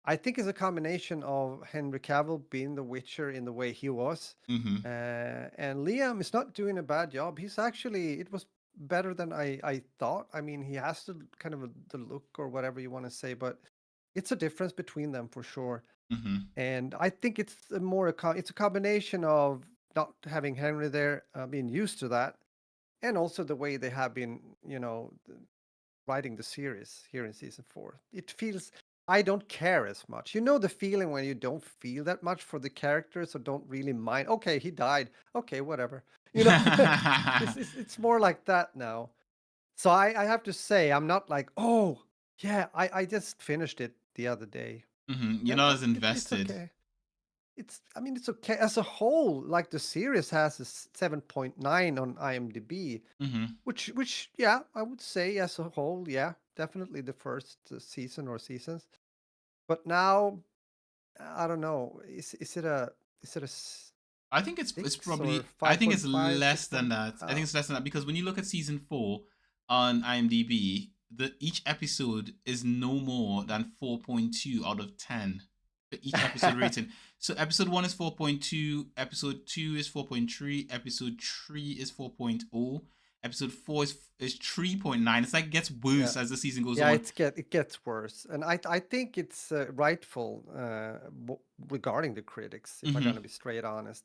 I think it's a combination of Henry Cavill being the Witcher in the way he was, Hmm. and Liam is not doing a bad job. It was better than I thought. I mean, he has kind of the look or whatever you want to say, but it's a difference between them for sure. Hmm. And I think it's a combination of not having Henry there, being used to that, and also the way they have been, writing the series here in season 4. It feels I don't care as much. You know the feeling when you don't feel that much for the characters or don't really mind. Okay, he died. Okay, whatever. You know, it's more like that now. So I have to say I'm not like, oh yeah, I just finished it the other day, You're and not as it's invested. okay. I mean, it's okay as a whole. Like the series has a 7.9 on IMDb, Hmm. which yeah, I would say as a whole, yeah, definitely the first season or seasons. But now I don't know. Is it a I think it's 6 or probably I think it's 5.5, less 6 than point? that. I think it's less than that because when you look at season 4 on IMDb, each episode is no more than 4.2 out of 10 for each episode rating. So episode 1 is 4.2, episode 2 is 4.3, episode 3 is 4.0, episode 4 is 3.9. It's like it gets Yeah. worse as the season goes Yeah, on. it gets worse, and I think it's rightful regarding the critics. If I'm Mhm. gonna be straight honest,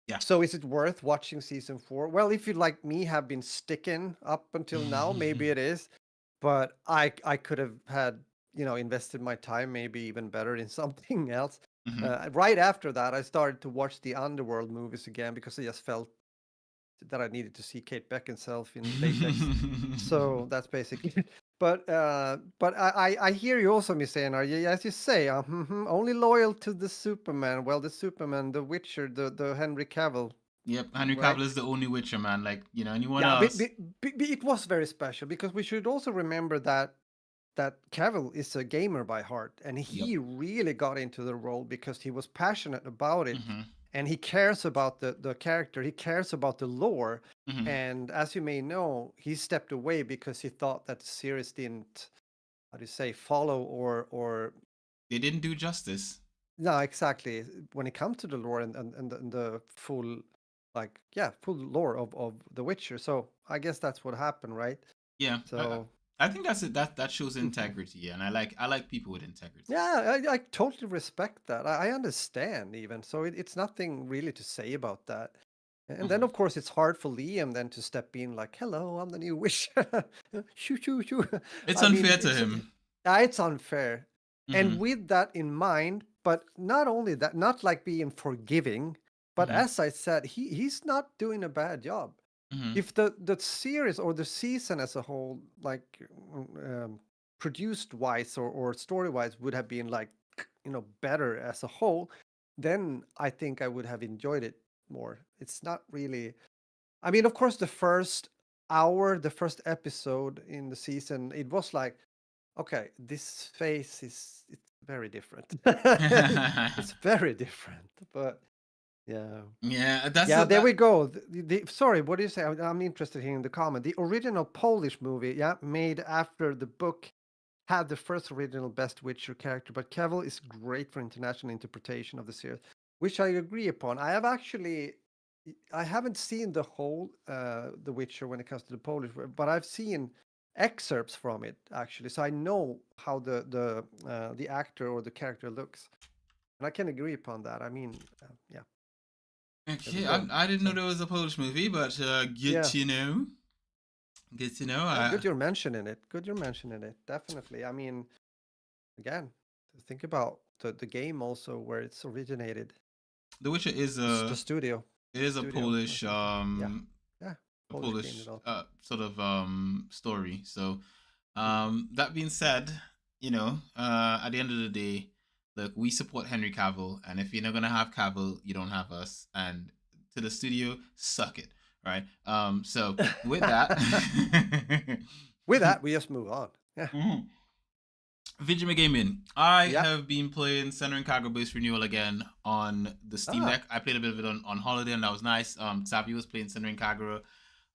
Yeah. so is it worth watching season 4? Well, if you like me have been sticking up until now, maybe it is. But I could have had, invested my time maybe even better in something else. Mhm. Right after that, I started to watch the Underworld movies again because I just felt that I needed to see Kate Beckinsale in latex. So that's basically it. But I hear you also, Miss Einar. As you say, only loyal to the Superman. Well, the Superman, the Witcher, the Henry Cavill, Yep, Henry right? Cavill is the only Witcher man. Like anyone Yeah, else. it was very special because we should also remember that Cavill is a gamer by heart, and Yep. he really got into the role because he was passionate about it, Mhm. and he cares about the character, he cares about the lore, Mhm. and as you may know, he stepped away because he thought that the series didn't, how do you say, follow or They didn't do justice. no, exactly, when it comes to the lore and the full, like, yeah, full lore of The Witcher. So I guess that's what happened, right? Yeah, So I think that's it. That shows mhm. integrity, and I like people with integrity. Yeah, I totally respect that. I understand even. So it's nothing really to say about that. And then Mhm. of course it's hard for Liam then to step in like, "Hello, I'm the new wish." Shoo shoo shoo. It's I mean, unfair to him. it's unfair. And Mhm. with that in mind, but not only that, not like being forgiving, but Mhm. as I said, he's not doing a bad job. Mhm. If the series or the season as a whole, like, produced wise or story wise, would have been like, better as a whole, then I think I would have enjoyed it more. It's not really. I mean, of course, the first hour, the first episode in the season, it was like, okay, this phase it's very different. It's very different, but yeah. Yeah, that's Yeah, a, there we that. go. Sorry, what do you say? I'm interested here in the comment. The original Polish movie, yeah, made after the book, had the first original Best Witcher character, but Cavill is great for international interpretation of the series, which I agree upon. I haven't seen the whole The Witcher when it comes to the Polish, but I've seen excerpts from it actually, so I know how the actor or the character looks. And I can agree upon that. I mean, yeah, there we Okay, go. I didn't know So there was a Polish movie, but good yeah, to know. Good to know. good you're mentioning it. Good you're mentioning it. Definitely. I mean, again, think about the game also where it's originated. The Witcher is The a studio, or Polish something. Yeah, yeah, Polish game developer. sort of story. So Hmm. that being said, at the end of the day, look, we support Henry Cavill, and if you're not gonna have Cavill, you don't have us. And to the studio, suck it, right? So with that, With that, we just move on. Yeah, mhm. Video gaming. I yeah. have been playing SENRAN Cargo Base Renewal again on the Steam Ah, Deck. I played a bit of it on holiday, and that was nice. Savi was playing SENRAN Kagura,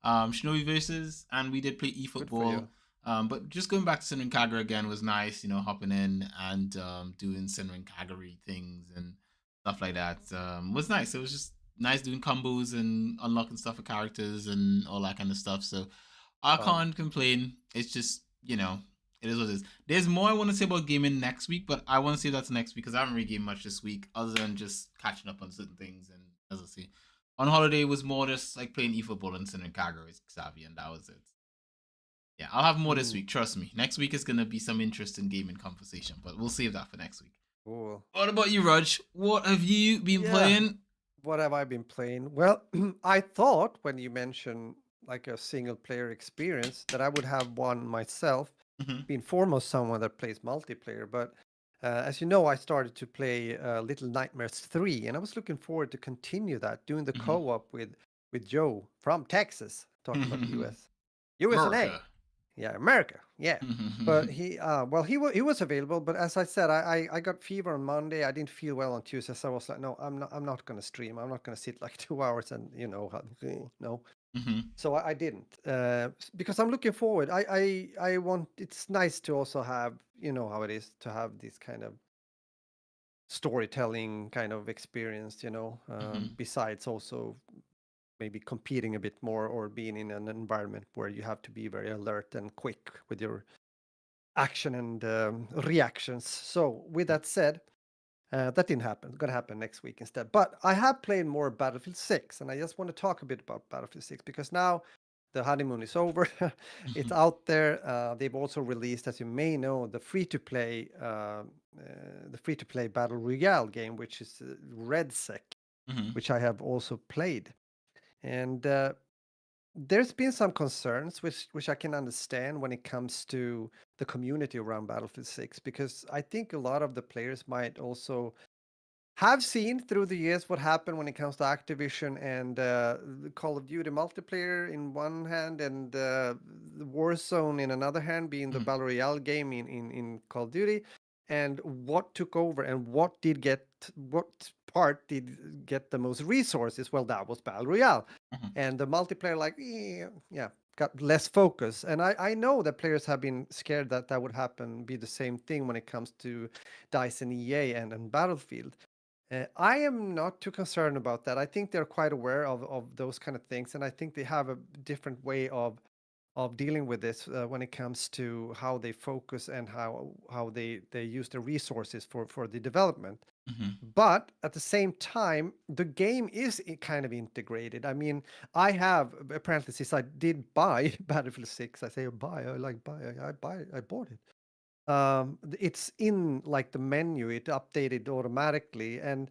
Shinobi Versus, and we did play good for eFootball. you. But just going back to SENRAN Kagura again was nice, hopping in and doing SENRAN Kagura things and stuff like that. Was nice. It was just nice doing combos and unlocking stuff for characters and all that kind of stuff. So I Fun. can't complain. It's just, it is what it is. There's more I want to say about gaming next week, but I want to save that to next week because I haven't really gamed much this week other than just catching up on certain things. And as I say, on holiday was more just like playing eFootball and sending Kaga with Xavi, and that was it. Yeah, I'll have more this Mm, week. Trust me. Next week is gonna be some interesting gaming conversation, but we'll save that for next week. cool. What about you, Raj? What have you been Yeah. playing? What have I been playing? Well, I thought when you mentioned like a single player experience that I would have one myself, Mm-hmm. being foremost someone that plays multiplayer. But as you know, I started to play Little Nightmares 3, and I was looking forward to continue that, doing the co-op with Joe from Texas, talking about the Mm-hmm. US, US and A. America. Yeah, America. Yeah. But well, he was available, but as I said, I got fever on Monday. I didn't feel well on Tuesday, so I was like, no, I'm not going to stream. I'm not going to sit like 2 hours and no. Mm-hmm. So I didn't because I'm looking forward. I want. It's nice to also have how it is to have this kind of storytelling kind of experience. Mm-hmm. Besides also maybe competing a bit more or being in an environment where you have to be very alert and quick with your action and reactions. So with that said, that didn't happen. It's gonna happen next week instead. But I have played more Battlefield 6, and I just want to talk a bit about Battlefield 6 because now the honeymoon is over. It's Mm-hmm. out there. They've also released, as you may know, the free to play battle royale game, which is RedSec, Mm-hmm. which I have also played. And there's been some concerns which I can understand when it comes to the community around Battlefield 6 because I think a lot of the players might also have seen through the years what happened when it comes to Activision and the Call of Duty multiplayer in one hand and the Warzone in another hand, being the Battle Royale game in Call of Duty, and what took over and what part did get the most resources? Well, that was Battle Royale, Mm-hmm. and the multiplayer, like, yeah, got less focus. And I know that players have been scared that that would happen, be the same thing when it comes to DICE and EA and Battlefield. I am not too concerned about that. I think they're quite aware of those kind of things, and I think they have a different way of dealing with this when it comes to how they focus and how they use the resources for the development. Mm-hmm. But at the same time, the game is kind of integrated. I mean, I have apparently since I did buy Battlefield 6, I say buy, I like buy, I bought it. It's in like the menu, it updated automatically, and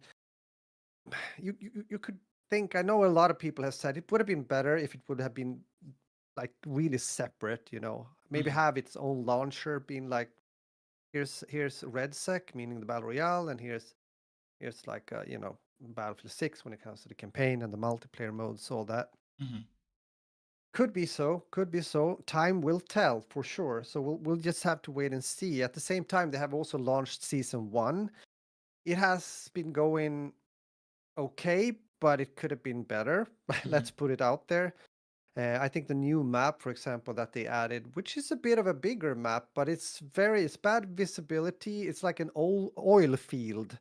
you could think. I know a lot of people have said it would have been better if it would have been like really separate. Maybe Mm-hmm. have its own launcher, being like here's RedSec, meaning the battle royale, and here's like Battlefield 6 when it comes to the campaign and the multiplayer modes, all that. Mm-hmm. Could be so, could be so. Time will tell for sure. So we'll just have to wait and see. At the same time, they have also launched season 1. It has been going okay, but it could have been better. Mm-hmm. Let's put it out there. I think the new map, for example, that they added, which is a bit of a bigger map, but it's bad visibility. It's like an old oil field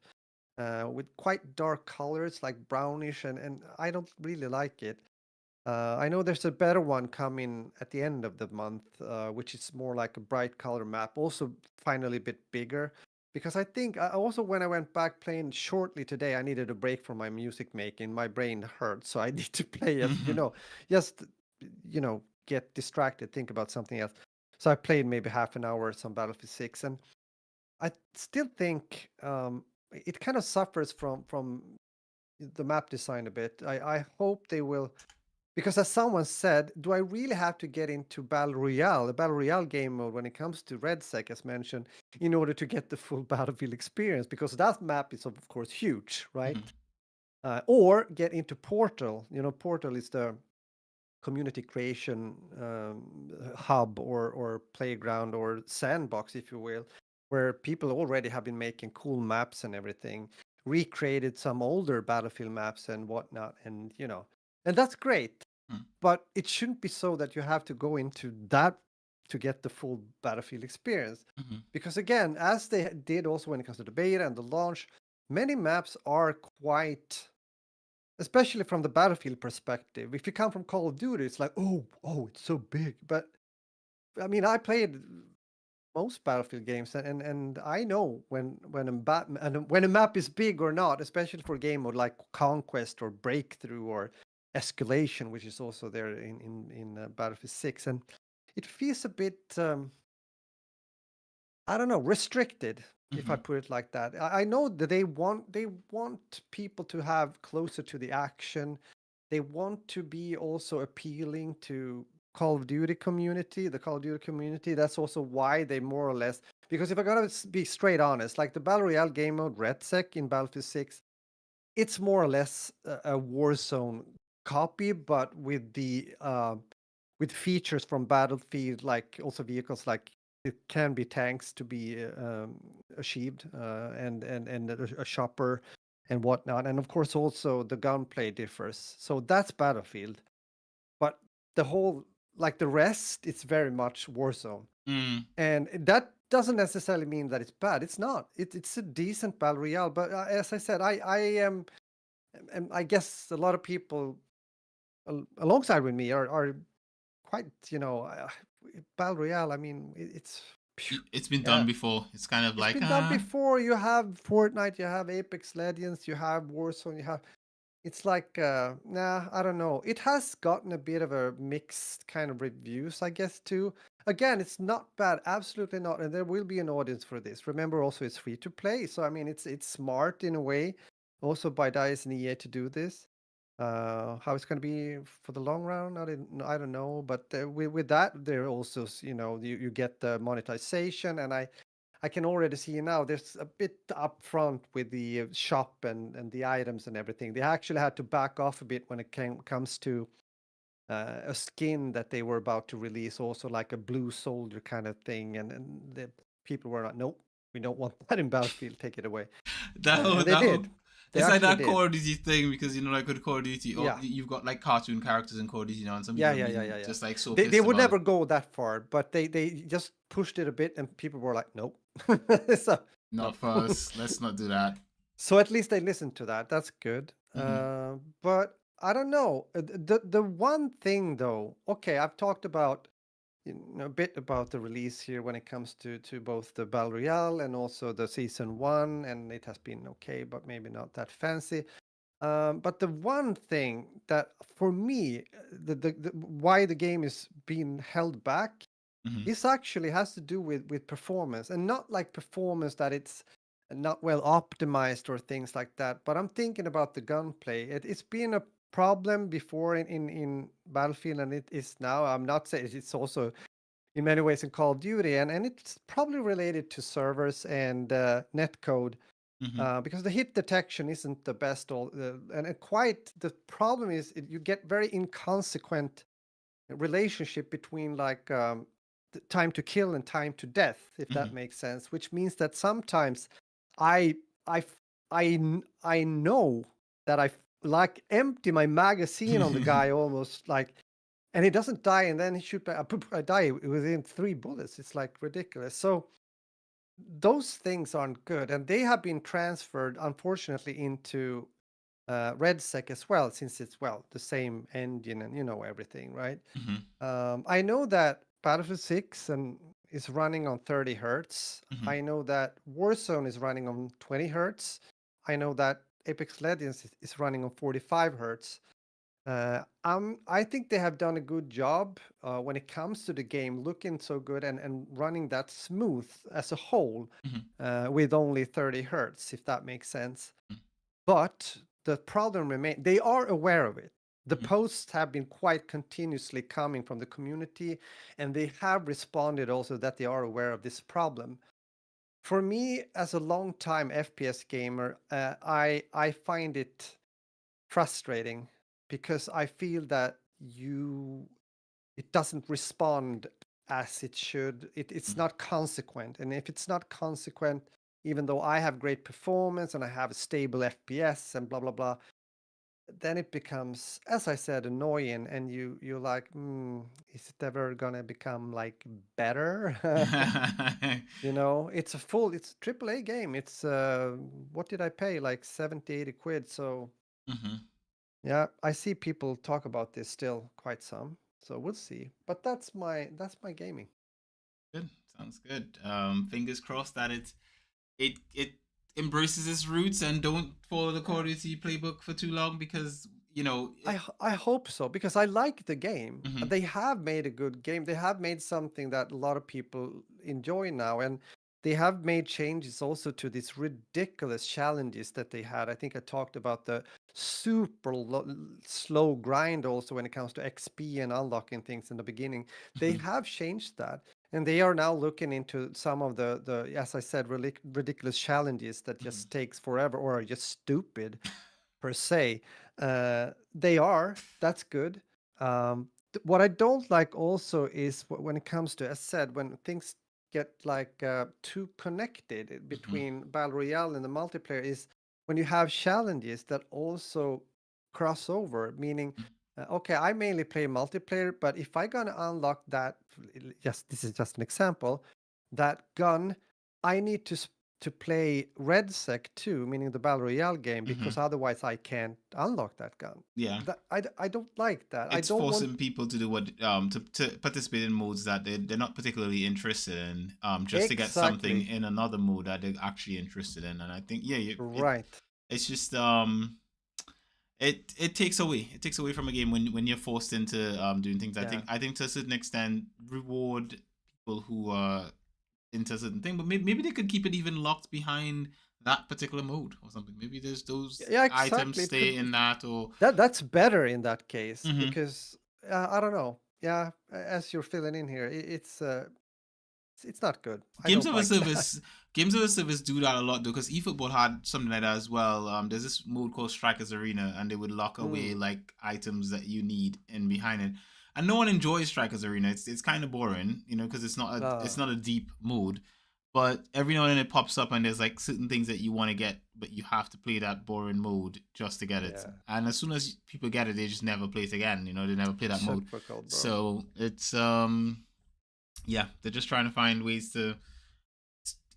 with quite dark colors, like brownish, and I don't really like it. I know there's a better one coming at the end of the month, which is more like a bright color map, also finally a bit bigger. because I think also when I went back playing shortly today, I needed a break from my music making. My brain hurt, so I need to play as just get distracted, think about something else. So I played maybe half an hour some Battlefield 6, and I still think it kind of suffers from the map design a bit. I hope they will, because as someone said, do I really have to get into Battle Royale, the Battle Royale game mode when it comes to RedSec, as mentioned, in order to get the full Battlefield experience? Because that map is, of course, huge, right? Or get into Portal. Portal is the community creation hub or playground or sandbox, if you will, where people already have been making cool maps and everything, recreated some older Battlefield maps and whatnot, and and that's great. But it shouldn't be so that you have to go into that to get the full Battlefield experience. Because again, as they did also when it comes to the beta and the launch, many maps are quite, especially from the Battlefield perspective. If you come from Call of Duty, it's like, oh, it's so big. But I mean, I played most Battlefield games, and I know when a map is big or not, especially for a game mode like Conquest or Breakthrough or Escalation, which is also there in Battlefield 6, and it feels a bit I don't know, restricted, if I put it like that. I know that they want people to have closer to the action. They want to be also appealing to Call of Duty community, the Call of Duty community. That's also why they more or less, because if I gotta be straight honest, like the Battle Royale game mode RedSec in Battlefield 6, it's more or less a Warzone copy, but with features from Battlefield, like also vehicles like it can be tanks to be achieved, and a chopper and whatnot, and of course also the gunplay differs. So that's Battlefield, but the whole, like the rest, it's very much Warzone, and that doesn't necessarily mean that it's bad. It's not. It's a decent battle royale, but as I said, I am, and I guess a lot of people alongside with me are quite, battle royale. I mean, It's been done yeah, before. It's kind of it's like been done before. You have Fortnite, you have Apex Legends, you have Warzone, you have. It's like, nah, I don't know. It has gotten a bit of a mixed kind of reviews, I guess, too. Again, it's not bad, absolutely not, and there will be an audience for this. Remember, also it's free to play, so I mean, it's smart in a way, also by DICE and EA to do this. How it's going to be for the long run, I don't know. But with that, there also, you get the monetization, and I can already see now there's a bit upfront with the shop and the items and everything. They actually had to back off a bit when it comes to a skin that they were about to release, also like a blue soldier kind of thing, and the people were like, nope, we don't want that in Battlefield, take it away. that whole And they that whole did. They it's like actually that did. Call of Duty thing because like with Call of Duty, Yeah. you've got like cartoon characters in Call of Duty, and some people Yeah, have yeah, yeah, been yeah, yeah. just like so They pissed would about it. never go that far, but they just pushed it a bit, and people were like, "Nope." So no. Not first. Let's not do that. So at least they listened to that. That's good. Mm-hmm. But I don't know. The one thing though, okay, I've talked about a bit about the release here when it comes to both the Battle Royale and also the season one, and it has been okay, but maybe not that fancy. But the one thing that for me, the why the game is being held back, Mm-hmm. this actually has to do with performance, and not like performance that it's not well optimized or things like that. But I'm thinking about the gunplay. It's been a problem before in Battlefield, and it is now. I'm not saying it's also in many ways in Call of Duty, and it's probably related to servers and netcode, Mm-hmm. because the hit detection isn't the best. And quite the problem is you get very inconsequent relationship between like time to kill and time to death, if that Mm-hmm. makes sense. Which means that sometimes I I I know that like empty my magazine on the guy almost like, and he doesn't die, and then he shoot back. I die within 3 bullets. It's like ridiculous. So those things aren't good, and they have been transferred, unfortunately, into RedSec as well, since it's the same engine and everything, right? Mm-hmm. I know that Battlefield 6 and is running on 30 hertz. Hmm. I know that Warzone is running on 20 hertz. I know that Apex Legends is running on 45 hertz. I think they have done a good job when it comes to the game, looking so good and running that smooth as a whole Hmm. with only 30 hertz, if that makes sense. But the problem remains, they are aware of it. The Hmm. posts have been quite continuously coming from the community, and they have responded also that they are aware of this problem. For me, as a long time FPS gamer, I find it frustrating because I feel that it doesn't respond as it should. It's not consequent, and if it's not consequent, even though I have great performance and I have a stable FPS and blah blah blah, then it becomes, as I said, annoying, and you're like, is it ever gonna become like better? It's a AAA game. It's what did I pay? Like 70, 80 quid. So Hmm. yeah, I see people talk about this still quite some. So we'll see. But that's my gaming. Good. Sounds good. Fingers crossed that it embraces its roots and don't follow the Call Yeah. of Duty playbook for too long because you know. I hope so because I like the game. Mhm. They have made a good game. They have made something that a lot of people enjoy now, and they have made changes also to these ridiculous challenges that they had. I think I talked about the super slow grind also when it comes to XP and unlocking things in the beginning. They Mhm. have changed that, and they are now looking into some of the as I said, ridiculous challenges that Mhm. just takes forever or are just stupid per se. They are. That's good. What I don't like also is when it comes to, as said, when things get like too connected Mhm. between Battle Royale and the multiplayer is when you have challenges that also cross over, meaning, okay, I mainly play multiplayer, but if I gonna unlock that, just this is just an example, that gun, I need to play RedSec 2, meaning the Battle Royale game, because Mhm. otherwise I can't unlock that gun. Yeah. I don't like that. I It's don't want forcing people to do what to participate in modes that they're not particularly interested in just to get something exactly in another mode that they're actually interested in. And I think yeah, right. it's just it takes away from a game when you're forced into doing things. Yeah. I think to a certain extent reward people who are into a certain thing, but maybe they could keep it even locked behind that particular mode or something. Maybe there's those Yeah, items exactly. It stay could in that or that's better in that case hmm. because I don't know. Yeah, as you're filling in here, it's not good. I Games don't of a like that. service games of a service do that a lot though because eFootball had something like that as well. There's this mode called Strikers Arena and they would lock away Mm. like items that you need in behind it, and no one enjoys Strikers Arena. It's kind of boring, you know, because it's Uh, not a deep mode, but every now and then it pops up and there's like certain things that you want to get but you have to play that boring mode just to get it, yeah, and as soon as people get it they just never play it again, you know, they never play that mode. typical, bro. So it's yeah, they're just trying to find ways to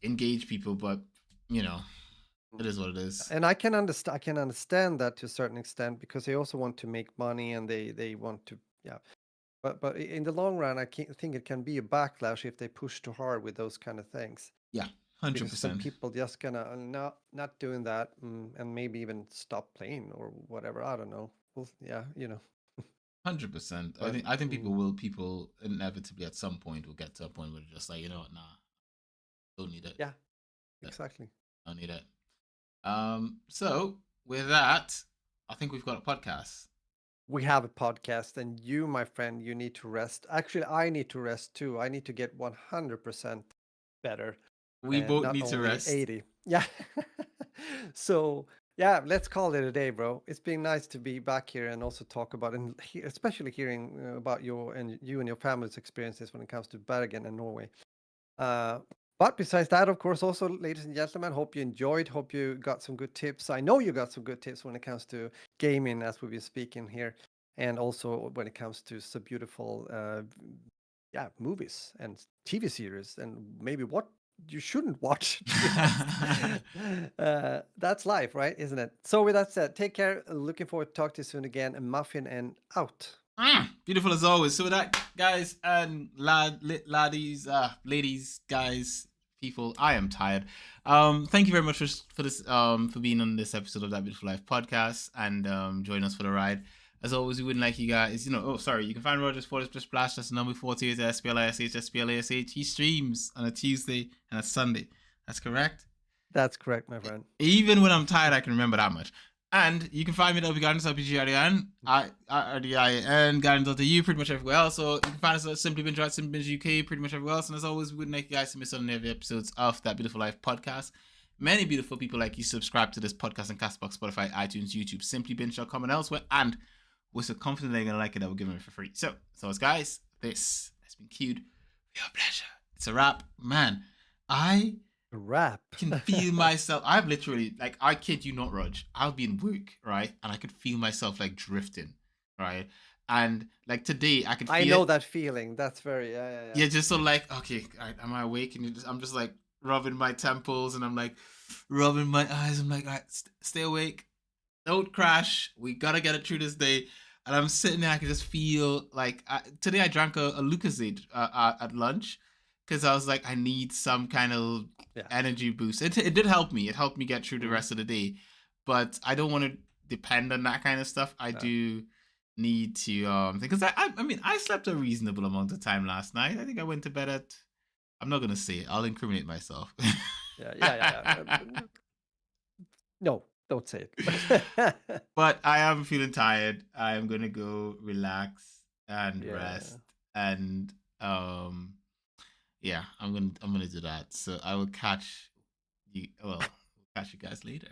engage people, but you know, it is what it is. And I can understand that to a certain extent because they also want to make money and they want to, yeah. But in the long run, think it can be a backlash if they push too hard with those kind of things Yeah, hundred because then percent, people just gonna no, not doing that, and maybe even stop playing or whatever. I don't know. Well, yeah, 100%. But I think people inevitably at some point will get to a point where they're just like, you know what, nah, don't need it. yeah, Yeah, exactly. don't need it. So with that, I think we've got a podcast. We have a podcast, and you, my friend, you need to rest. Actually, I need to rest too. I need to get 100% better We and both not need to only rest. 80. Yeah. So, yeah, let's call it a day, bro. It's been nice to be back here and also talk about, and especially hearing about you and your family's experiences when it comes to Bergen and Norway. Uh, but besides that, of course, also, ladies and gentlemen, hope you enjoyed. Hope you got some good tips. I know you got some good tips when it comes to gaming, as we've been speaking here, and also when it comes to some beautiful, yeah, movies and TV series, and maybe what you shouldn't watch. To be honest, that's life, right? Isn't it? So, with that said, take care. Looking forward to talk to you soon again. And Muffin and out. Beautiful as always. So with that, guys and laddies, ladies, guys, people, I am tired. Thank you very much for this for being on this episode of That Beautiful Life podcast and joining us for the ride. As always, we wouldn't like you guys, you can find Rogers Fortis plus Splash, that's the number 48 SPLISH. He streams on a Tuesday and a Sunday. That's correct? That's correct, my friend. Even when I'm tired, I can remember that much. And you can find me at LP Gardens, LPGRDN, RDIN, Gardens.eu, pretty much everywhere else. So you can find us at Simply Binge, Simply Binge UK, pretty much everywhere else. And as always, we wouldn't like you guys to miss out on every episodes of That Beautiful Life podcast. Many beautiful people like you subscribe to this podcast on Castbox, Spotify, iTunes, YouTube, simplybinge.com and elsewhere. And we're so confident they're going to like it that we're giving it for free. So as guys, this has been queued for your pleasure. It's a wrap. Man, I can feel myself. I've literally, like, I kid you not, Rog. I'll be in work, right? And I could feel myself, like, drifting, right? And, like, today, I could feel I know that feeling. That's very, yeah, just so, like, okay, am I awake? And I'm just, like, rubbing my temples and I'm, like, rubbing my eyes. I'm like, all right, stay awake. Don't crash. We gotta get it through this day. And I'm sitting there, I can just feel, like, today I drank a Lucozade at lunch. Because I was like, I need some kind of energy boost. It did help me. It helped me get through the rest of the day. But I don't want to depend on that kind of stuff. I do need to because I mean I slept a reasonable amount of time last night. I think I went to bed at, I'm not gonna say it. I'll incriminate myself. yeah. No, don't say it. But I am feeling tired. I am gonna go relax and rest and yeah, I'm gonna do that. So I will catch you. Well, catch you guys later.